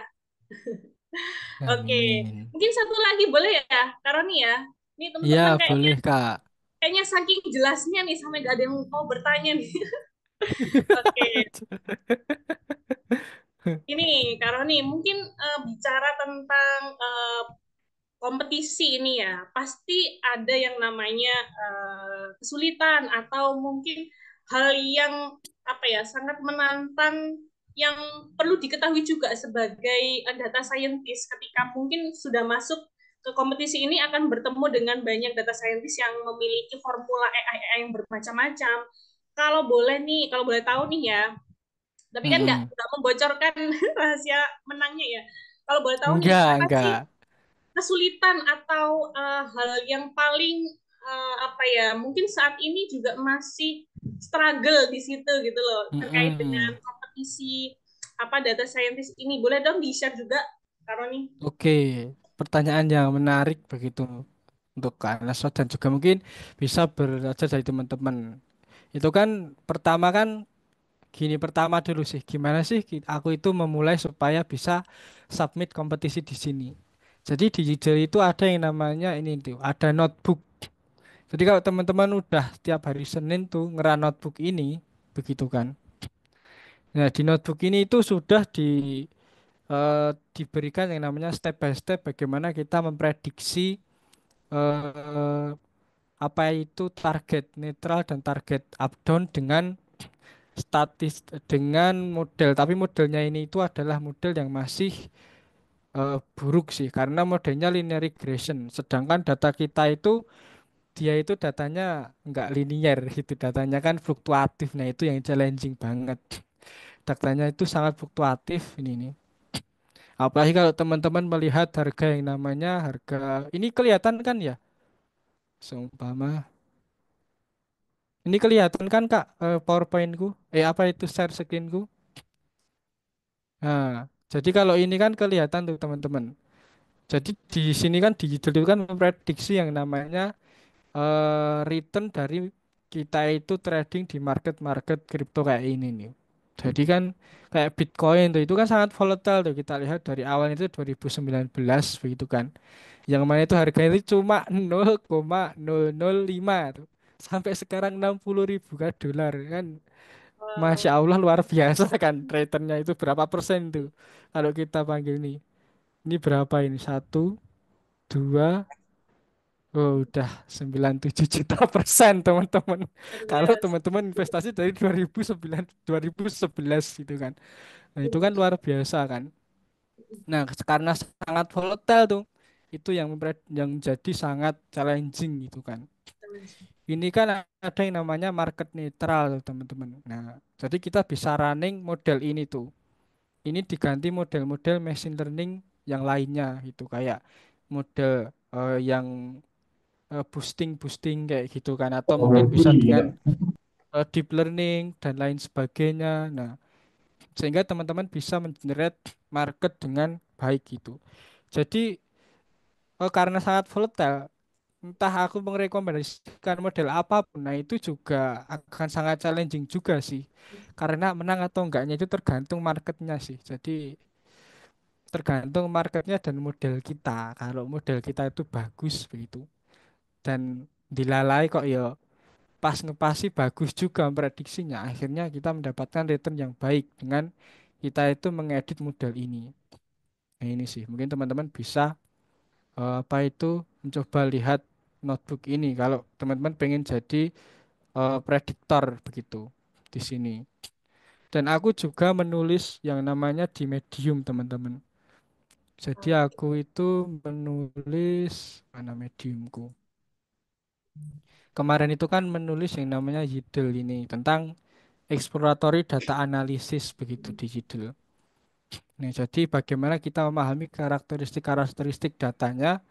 oke Amin. mungkin satu lagi boleh ya Karoni ya ini Iya, teman-teman kayaknya boleh, Kak. kayaknya saking jelasnya nih sampai gak ada yang mau bertanya nih oke ini Karoni mungkin bicara tentang kompetisi ini ya pasti ada yang namanya kesulitan atau mungkin hal yang apa ya sangat menantang yang perlu diketahui juga sebagai data scientist ketika mungkin sudah masuk ke kompetisi ini akan bertemu dengan banyak data scientist yang memiliki formula AI yang bermacam-macam. Kalau boleh tahu nih ya, tapi kan Mm-mm. nggak membocorkan rahasia menangnya ya. Kalau boleh tahu nih, Enggak, apa sih enggak. kesulitan atau hal yang paling apa ya mungkin saat ini juga masih struggle di situ gitu loh terkait dengan Mm-mm. kompetisi apa data scientist ini boleh dong di share juga Karo nih Oke, pertanyaan yang menarik begitu untuk Kak Naswa dan juga mungkin bisa belajar dari teman-teman. Itu kan pertama kan Gini pertama dulu sih, gimana sih aku itu memulai supaya bisa submit kompetisi di sini. Jadi di Jidel itu ada yang namanya ini tuh, ada notebook. Jadi kalau teman-teman udah tiap hari Senin tuh ngeran notebook ini, begitu kan. Nah, di notebook ini itu sudah diberikan yang namanya step by step bagaimana kita memprediksi eh, apa itu target netral dan target up down dengan dengan model, tapi modelnya ini itu adalah model yang masih buruk sih karena modelnya linear regression, sedangkan data kita itu dia itu datanya nggak linear gitu, datanya kan fluktuatif. Nah, itu yang challenging banget. Datanya itu sangat fluktuatif ini nih. Apalagi kalau teman-teman melihat harga yang namanya harga ini kelihatan kan ya, seumpama ini kelihatan kan Kak, PowerPointku, apa itu share screenku. Nah, jadi kalau ini kan kelihatan tuh teman-teman. Jadi di sini kan digital itu kan memprediksi yang namanya return dari kita itu trading di market-market kripto kayak ini nih. Jadi kan kayak Bitcoin tuh itu kan sangat volatile tuh, kita lihat dari awal itu 2019 begitu kan. Yang mana itu harganya itu cuma 0,005 tuh. Sampai sekarang 60.000 kan dolar kan. Masya Wow, Allah luar biasa kan returnnya itu berapa persen tuh. Kalau kita panggil nih. Ini berapa ini? Satu, dua, oh, udah 97 juta persen teman-teman. luar Kalau biasa. teman-teman investasi dari 2009, 2011 gitu kan. Nah itu kan luar biasa kan. Nah karena sangat volatile tuh. Itu yang jadi sangat challenging gitu kan. Ini kan ada yang namanya market netral tuh, teman-teman. Nah jadi kita bisa running model ini tuh. Ini diganti model-model machine learning yang lainnya gitu, kayak model yang boosting kayak gitu kan, atau mungkin bisa dengan deep learning dan lain sebagainya. Nah, sehingga teman-teman bisa mengenerate market dengan baik gitu. Jadi karena sangat volatile, entah aku merekomendasikan model apapun, nah itu juga akan sangat challenging juga sih. Karena menang atau enggaknya itu tergantung marketnya sih. Jadi tergantung marketnya dan model kita. Kalau model kita itu bagus begitu dan dilalai kok ya pas ngepasi bagus juga prediksinya, akhirnya kita mendapatkan return yang baik dengan kita itu mengedit model ini. Nah, ini sih mungkin teman-teman bisa apa itu mencoba lihat notebook ini kalau teman-teman pengen jadi prediktor begitu di sini. Dan aku juga menulis yang namanya di Medium, teman-teman. Jadi aku itu menulis mana Mediumku. Kemarin itu kan menulis yang namanya judul ini tentang exploratory data analysis begitu di judul. Nah, jadi bagaimana kita memahami karakteristik-karakteristik datanya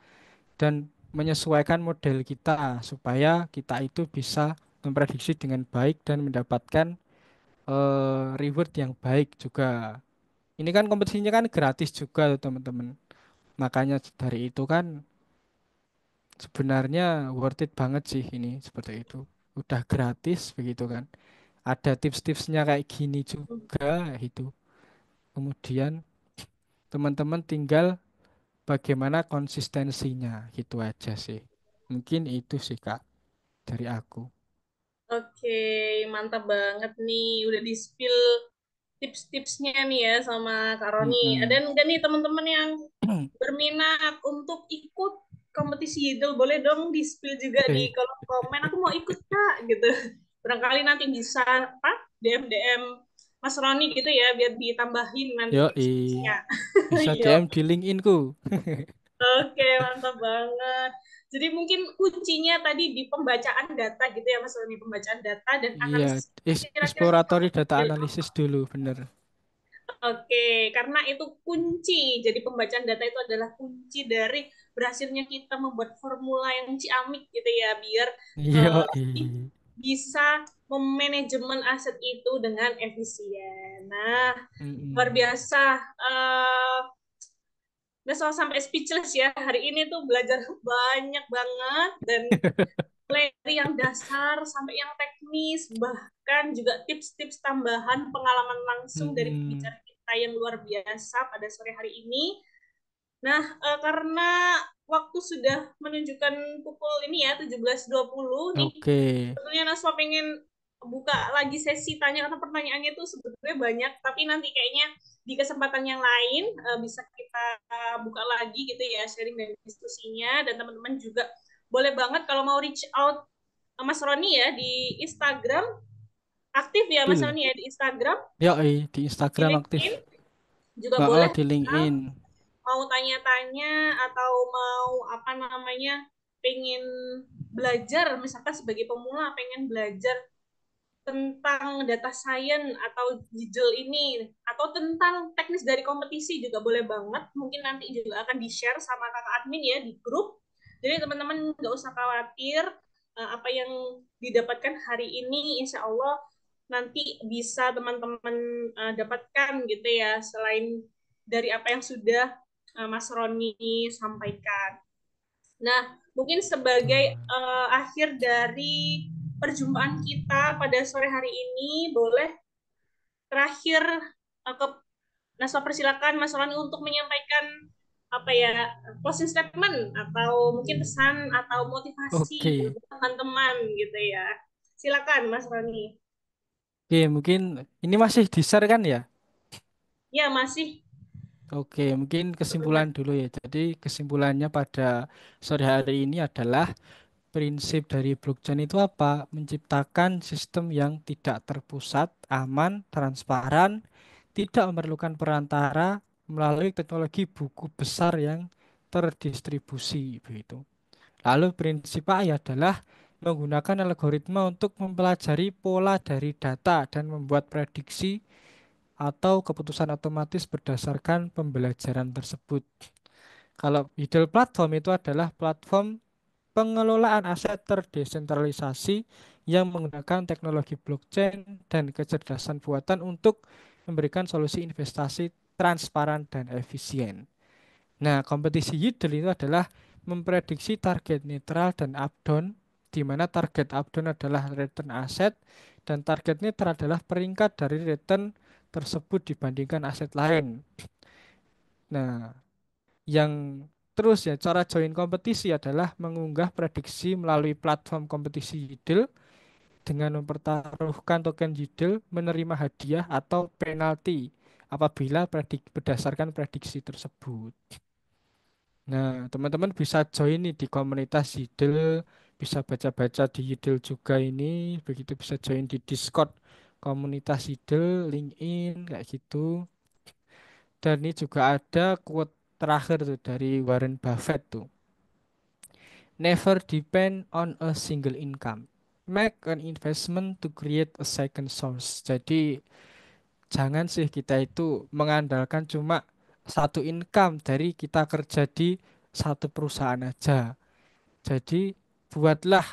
dan menyesuaikan model kita supaya kita itu bisa memprediksi dengan baik dan mendapatkan reward yang baik juga. Ini kan kompetisinya kan gratis juga tuh teman-teman. Makanya dari itu kan sebenarnya worth it banget sih ini seperti itu. Udah gratis begitu kan. Ada tips-tipsnya kayak gini juga itu. Kemudian teman-teman tinggal bagaimana konsistensinya gitu aja sih. Mungkin itu sih Kak dari aku. Oke, mantap banget nih. Udah di-spill tips-tipsnya nih ya sama Kak Roni. Ada Mm-mm. enggak nih teman-teman yang berminat untuk ikut kompetisi Yidel? Boleh dong di-spill juga di Oke. kolom komen. Aku mau ikut, Kak, gitu. Barangkali nanti bisa apa? DM-DM Mas Roni gitu ya, biar ditambahin nanti Yoi. tips-tipsnya. Bisa Yuk. DM di LinkedIn-ku. Oke, mantap banget. Jadi mungkin kuncinya tadi di pembacaan data gitu ya Mas Roni, pembacaan data dan Iya, analisis kira-kira exploratory seperti data itu. analysis dulu, bener. Oke, karena itu kunci. Jadi pembacaan data itu adalah kunci dari berhasilnya kita membuat formula yang ciamik gitu ya, biar Iya, bisa memanajemen aset itu dengan efisien. Nah, luar mm-mm. biasa. Nggak sampai speechless ya. Hari ini tuh belajar banyak banget dan mulai dari yang dasar sampai yang teknis, bahkan juga tips-tips tambahan pengalaman langsung dari Mm-mm. pembicara kita yang luar biasa pada sore hari ini. Nah, karena waktu sudah menunjukkan pukul ini ya 17.20 nih, Oke, sebetulnya Naswa pengen buka lagi sesi tanya atau pertanyaannya itu sebetulnya banyak, tapi nanti kayaknya di kesempatan yang lain bisa kita buka lagi gitu ya, sharing dan diskusinya. Dan teman-teman juga boleh banget kalau mau reach out Mas Roni ya di Instagram, aktif ya Mas deal. Roni ya di Instagram, Yoi, di di Instagram aktif. LinkedIn juga Oh, boleh. di LinkedIn. Mau tanya-tanya atau mau apa namanya pengen belajar misalkan sebagai pemula pengen belajar tentang data science atau digital ini atau tentang teknis dari kompetisi juga boleh banget, mungkin nanti juga akan di-share sama kakak admin ya di grup, jadi teman-teman nggak usah khawatir, apa yang didapatkan hari ini insya Allah nanti bisa teman-teman dapatkan gitu ya selain dari apa yang sudah Mas Roni sampaikan. Nah, mungkin sebagai Betul. akhir dari perjumpaan kita pada sore hari ini, boleh terakhir ke Naswa persilakan Mas Roni untuk menyampaikan apa ya closing statement atau mungkin pesan atau motivasi Oke. untuk teman-teman gitu ya. Silakan Mas Roni. Oke, mungkin ini masih di-share kan ya? Ya masih. Oke, mungkin kesimpulan dulu ya. Jadi kesimpulannya pada sore hari ini adalah prinsip dari blockchain itu apa? Menciptakan sistem yang tidak terpusat, aman, transparan, tidak memerlukan perantara melalui teknologi buku besar yang terdistribusi begitu. Lalu prinsip AI adalah menggunakan algoritma untuk mempelajari pola dari data dan membuat prediksi atau keputusan otomatis berdasarkan pembelajaran tersebut. Kalau middle platform itu adalah platform pengelolaan aset terdesentralisasi yang menggunakan teknologi blockchain dan kecerdasan buatan untuk memberikan solusi investasi transparan dan efisien. Nah, kompetisi Yodel itu adalah memprediksi target netral dan updown, di mana target updown adalah return aset dan target netral adalah peringkat dari return tersebut dibandingkan aset lain. Nah, yang terus ya cara join kompetisi adalah mengunggah prediksi melalui platform kompetisi Yodel dengan mempertaruhkan token Yodel menerima hadiah atau penalti apabila berdasarkan prediksi tersebut. Nah, teman-teman bisa join nih di komunitas Yodel, bisa baca-baca di Yodel juga ini, begitu bisa join di Discord komunitas Yodel, LinkedIn, kayak gitu. Dan ini juga ada quote terakhir tuh dari Warren Buffett tuh. Never depend on a single income. Make an investment to create a second source. Jadi jangan sih kita itu mengandalkan cuma satu income dari kita kerja di satu perusahaan aja. Jadi buatlah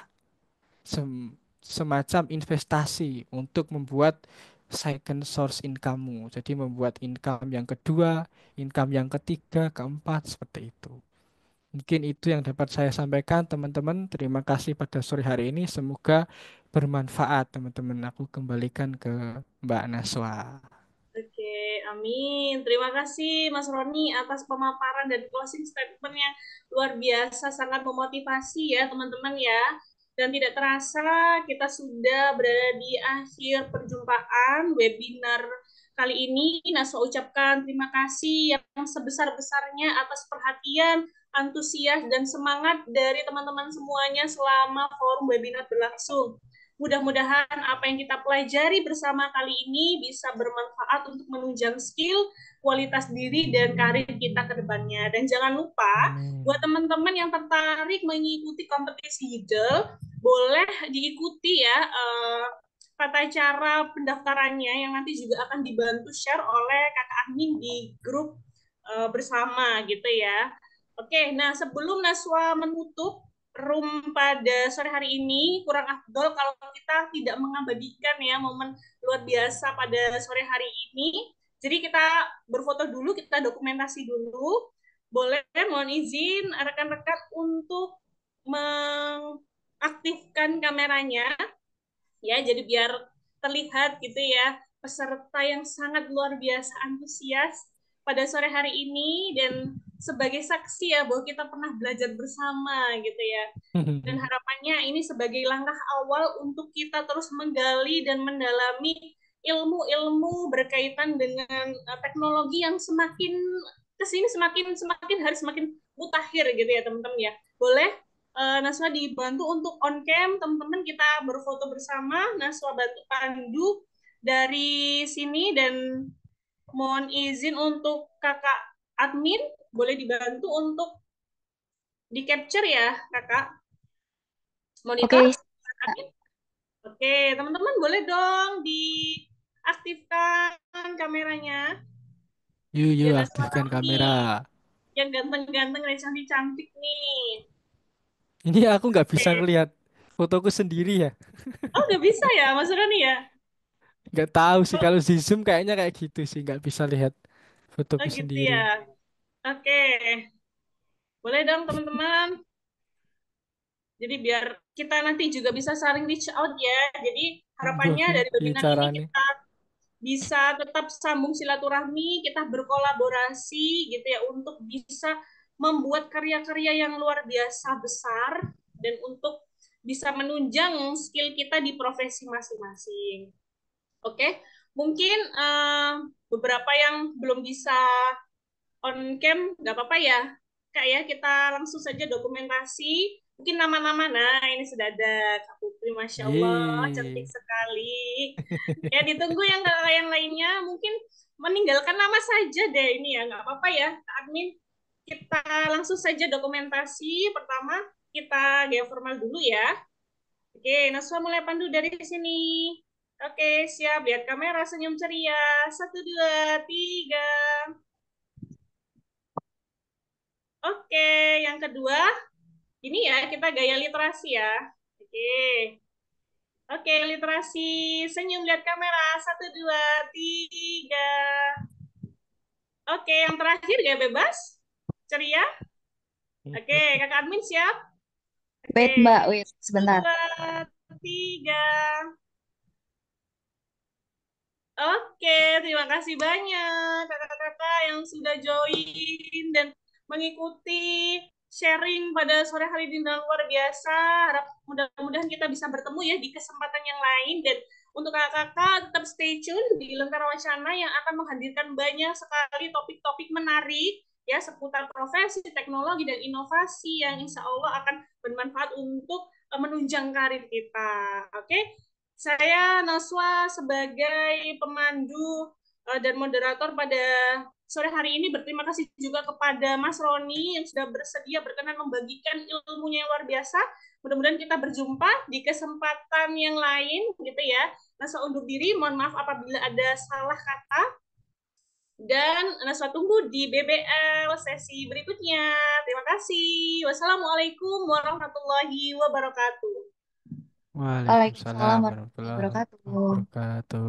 semacam investasi untuk membuat second source income-mu. Jadi membuat income yang kedua, income yang ketiga, keempat seperti itu. Mungkin itu yang dapat saya sampaikan teman-teman. Terima kasih pada sore hari ini. Semoga bermanfaat teman-teman. Aku kembalikan ke Mbak Naswa. Oke, amin. Terima kasih Mas Roni atas pemaparan dan closing statement yang luar biasa, sangat memotivasi ya teman-teman ya. Dan tidak terasa kita sudah berada di akhir perjumpaan webinar kali ini. Nah, saya ucapkan terima kasih yang sebesar-besarnya atas perhatian, antusias, dan semangat dari teman-teman semuanya selama forum webinar berlangsung. Mudah-mudahan apa yang kita pelajari bersama kali ini bisa bermanfaat untuk menunjang skill, kualitas diri, dan karir kita ke depannya. Dan jangan lupa, buat Amin. teman-teman yang tertarik mengikuti kompetisi Yodel, boleh diikuti ya tata cara pendaftarannya yang nanti juga akan dibantu share oleh kakak admin di grup bersama gitu ya. Oke, nah sebelum Naswa menutup room pada sore hari ini, kurang afdol kalau kita tidak mengabadikan ya momen luar biasa pada sore hari ini. Jadi kita berfoto dulu, kita dokumentasi dulu. Boleh, mohon izin rekan-rekan untuk aktifkan kameranya ya, jadi biar terlihat gitu ya peserta yang sangat luar biasa antusias pada sore hari ini, dan sebagai saksi ya bahwa kita pernah belajar bersama gitu ya. Dan harapannya ini sebagai langkah awal untuk kita terus menggali dan mendalami ilmu-ilmu berkaitan dengan teknologi yang semakin kesini semakin semakin hari semakin mutakhir gitu ya teman-teman ya. Boleh Naswa dibantu untuk on cam, teman-teman kita berfoto bersama. Naswa bantu pandu dari sini, dan mohon izin untuk kakak admin boleh dibantu untuk di capture ya kakak monitor Oke, admin. Oke, teman-teman boleh dong diaktifkan kameranya. Yuk, yuk, Biar Naswa aktifkan tahu kamera. nih, yang ganteng-ganteng dan cantik-cantik nih. Ini aku nggak bisa Oke. ngelihat fotoku sendiri ya. Oh, nggak bisa ya, Mas Rani ya? Nggak tahu sih Oh, kalau di Zoom kayaknya kayak gitu sih, nggak bisa lihat oh fotoku gitu sendiri. ya. Oke, boleh dong teman-teman. Jadi biar kita nanti juga bisa saling reach out ya. Jadi harapannya Wah, dari ini webinar ini caranya. kita bisa tetap sambung silaturahmi, kita berkolaborasi gitu ya untuk bisa membuat karya-karya yang luar biasa besar, dan untuk bisa menunjang skill kita di profesi masing-masing. Oke, mungkin beberapa yang belum bisa on cam nggak apa-apa ya kak ya, kita langsung saja dokumentasi mungkin nama-nama. Nah ini sudah ada Kak Putri, Masya Allah cantik Yeay. sekali ya. Ditunggu yang kakak yang lainnya, mungkin meninggalkan nama saja deh ini ya, nggak apa-apa ya Kak admin. Kita langsung saja dokumentasi. Pertama kita gaya formal dulu ya. Oke, Naswa mulai pandu dari sini. Oke, siap. Lihat kamera, senyum ceria. Satu, dua, tiga. Oke, yang kedua, ini ya kita gaya literasi ya. Oke, oke literasi. Senyum lihat kamera. Satu, dua, tiga. Oke, yang terakhir gaya bebas. Ceria. Oke, kakak admin siap. Oke, wait Mbak, wait satu, sebentar. dua, tiga. Oke, terima kasih banyak kakak-kakak yang sudah join dan mengikuti sharing pada sore hari ini dengan luar biasa. Harap mudah-mudahan kita bisa bertemu ya di kesempatan yang lain, dan untuk kakak-kakak tetap stay tune di Lentera Wacana yang akan menghadirkan banyak sekali topik-topik menarik ya seputar profesi, teknologi dan inovasi yang insya Allah akan bermanfaat untuk menunjang karir kita. Oke, saya Naswa sebagai pemandu dan moderator pada sore hari ini berterima kasih juga kepada Mas Roni yang sudah bersedia berkenan membagikan ilmunya yang luar biasa. Mudah-mudahan kita berjumpa di kesempatan yang lain gitu ya. Naswa undur diri, mohon maaf apabila ada salah kata, dan Naswa tunggu di BBL sesi berikutnya. Terima kasih. Wassalamualaikum warahmatullahi wabarakatuh. Waalaikumsalam Waalaikumsalam warahmatullahi warahmatullahi wabarakatuh. wabarakatuh.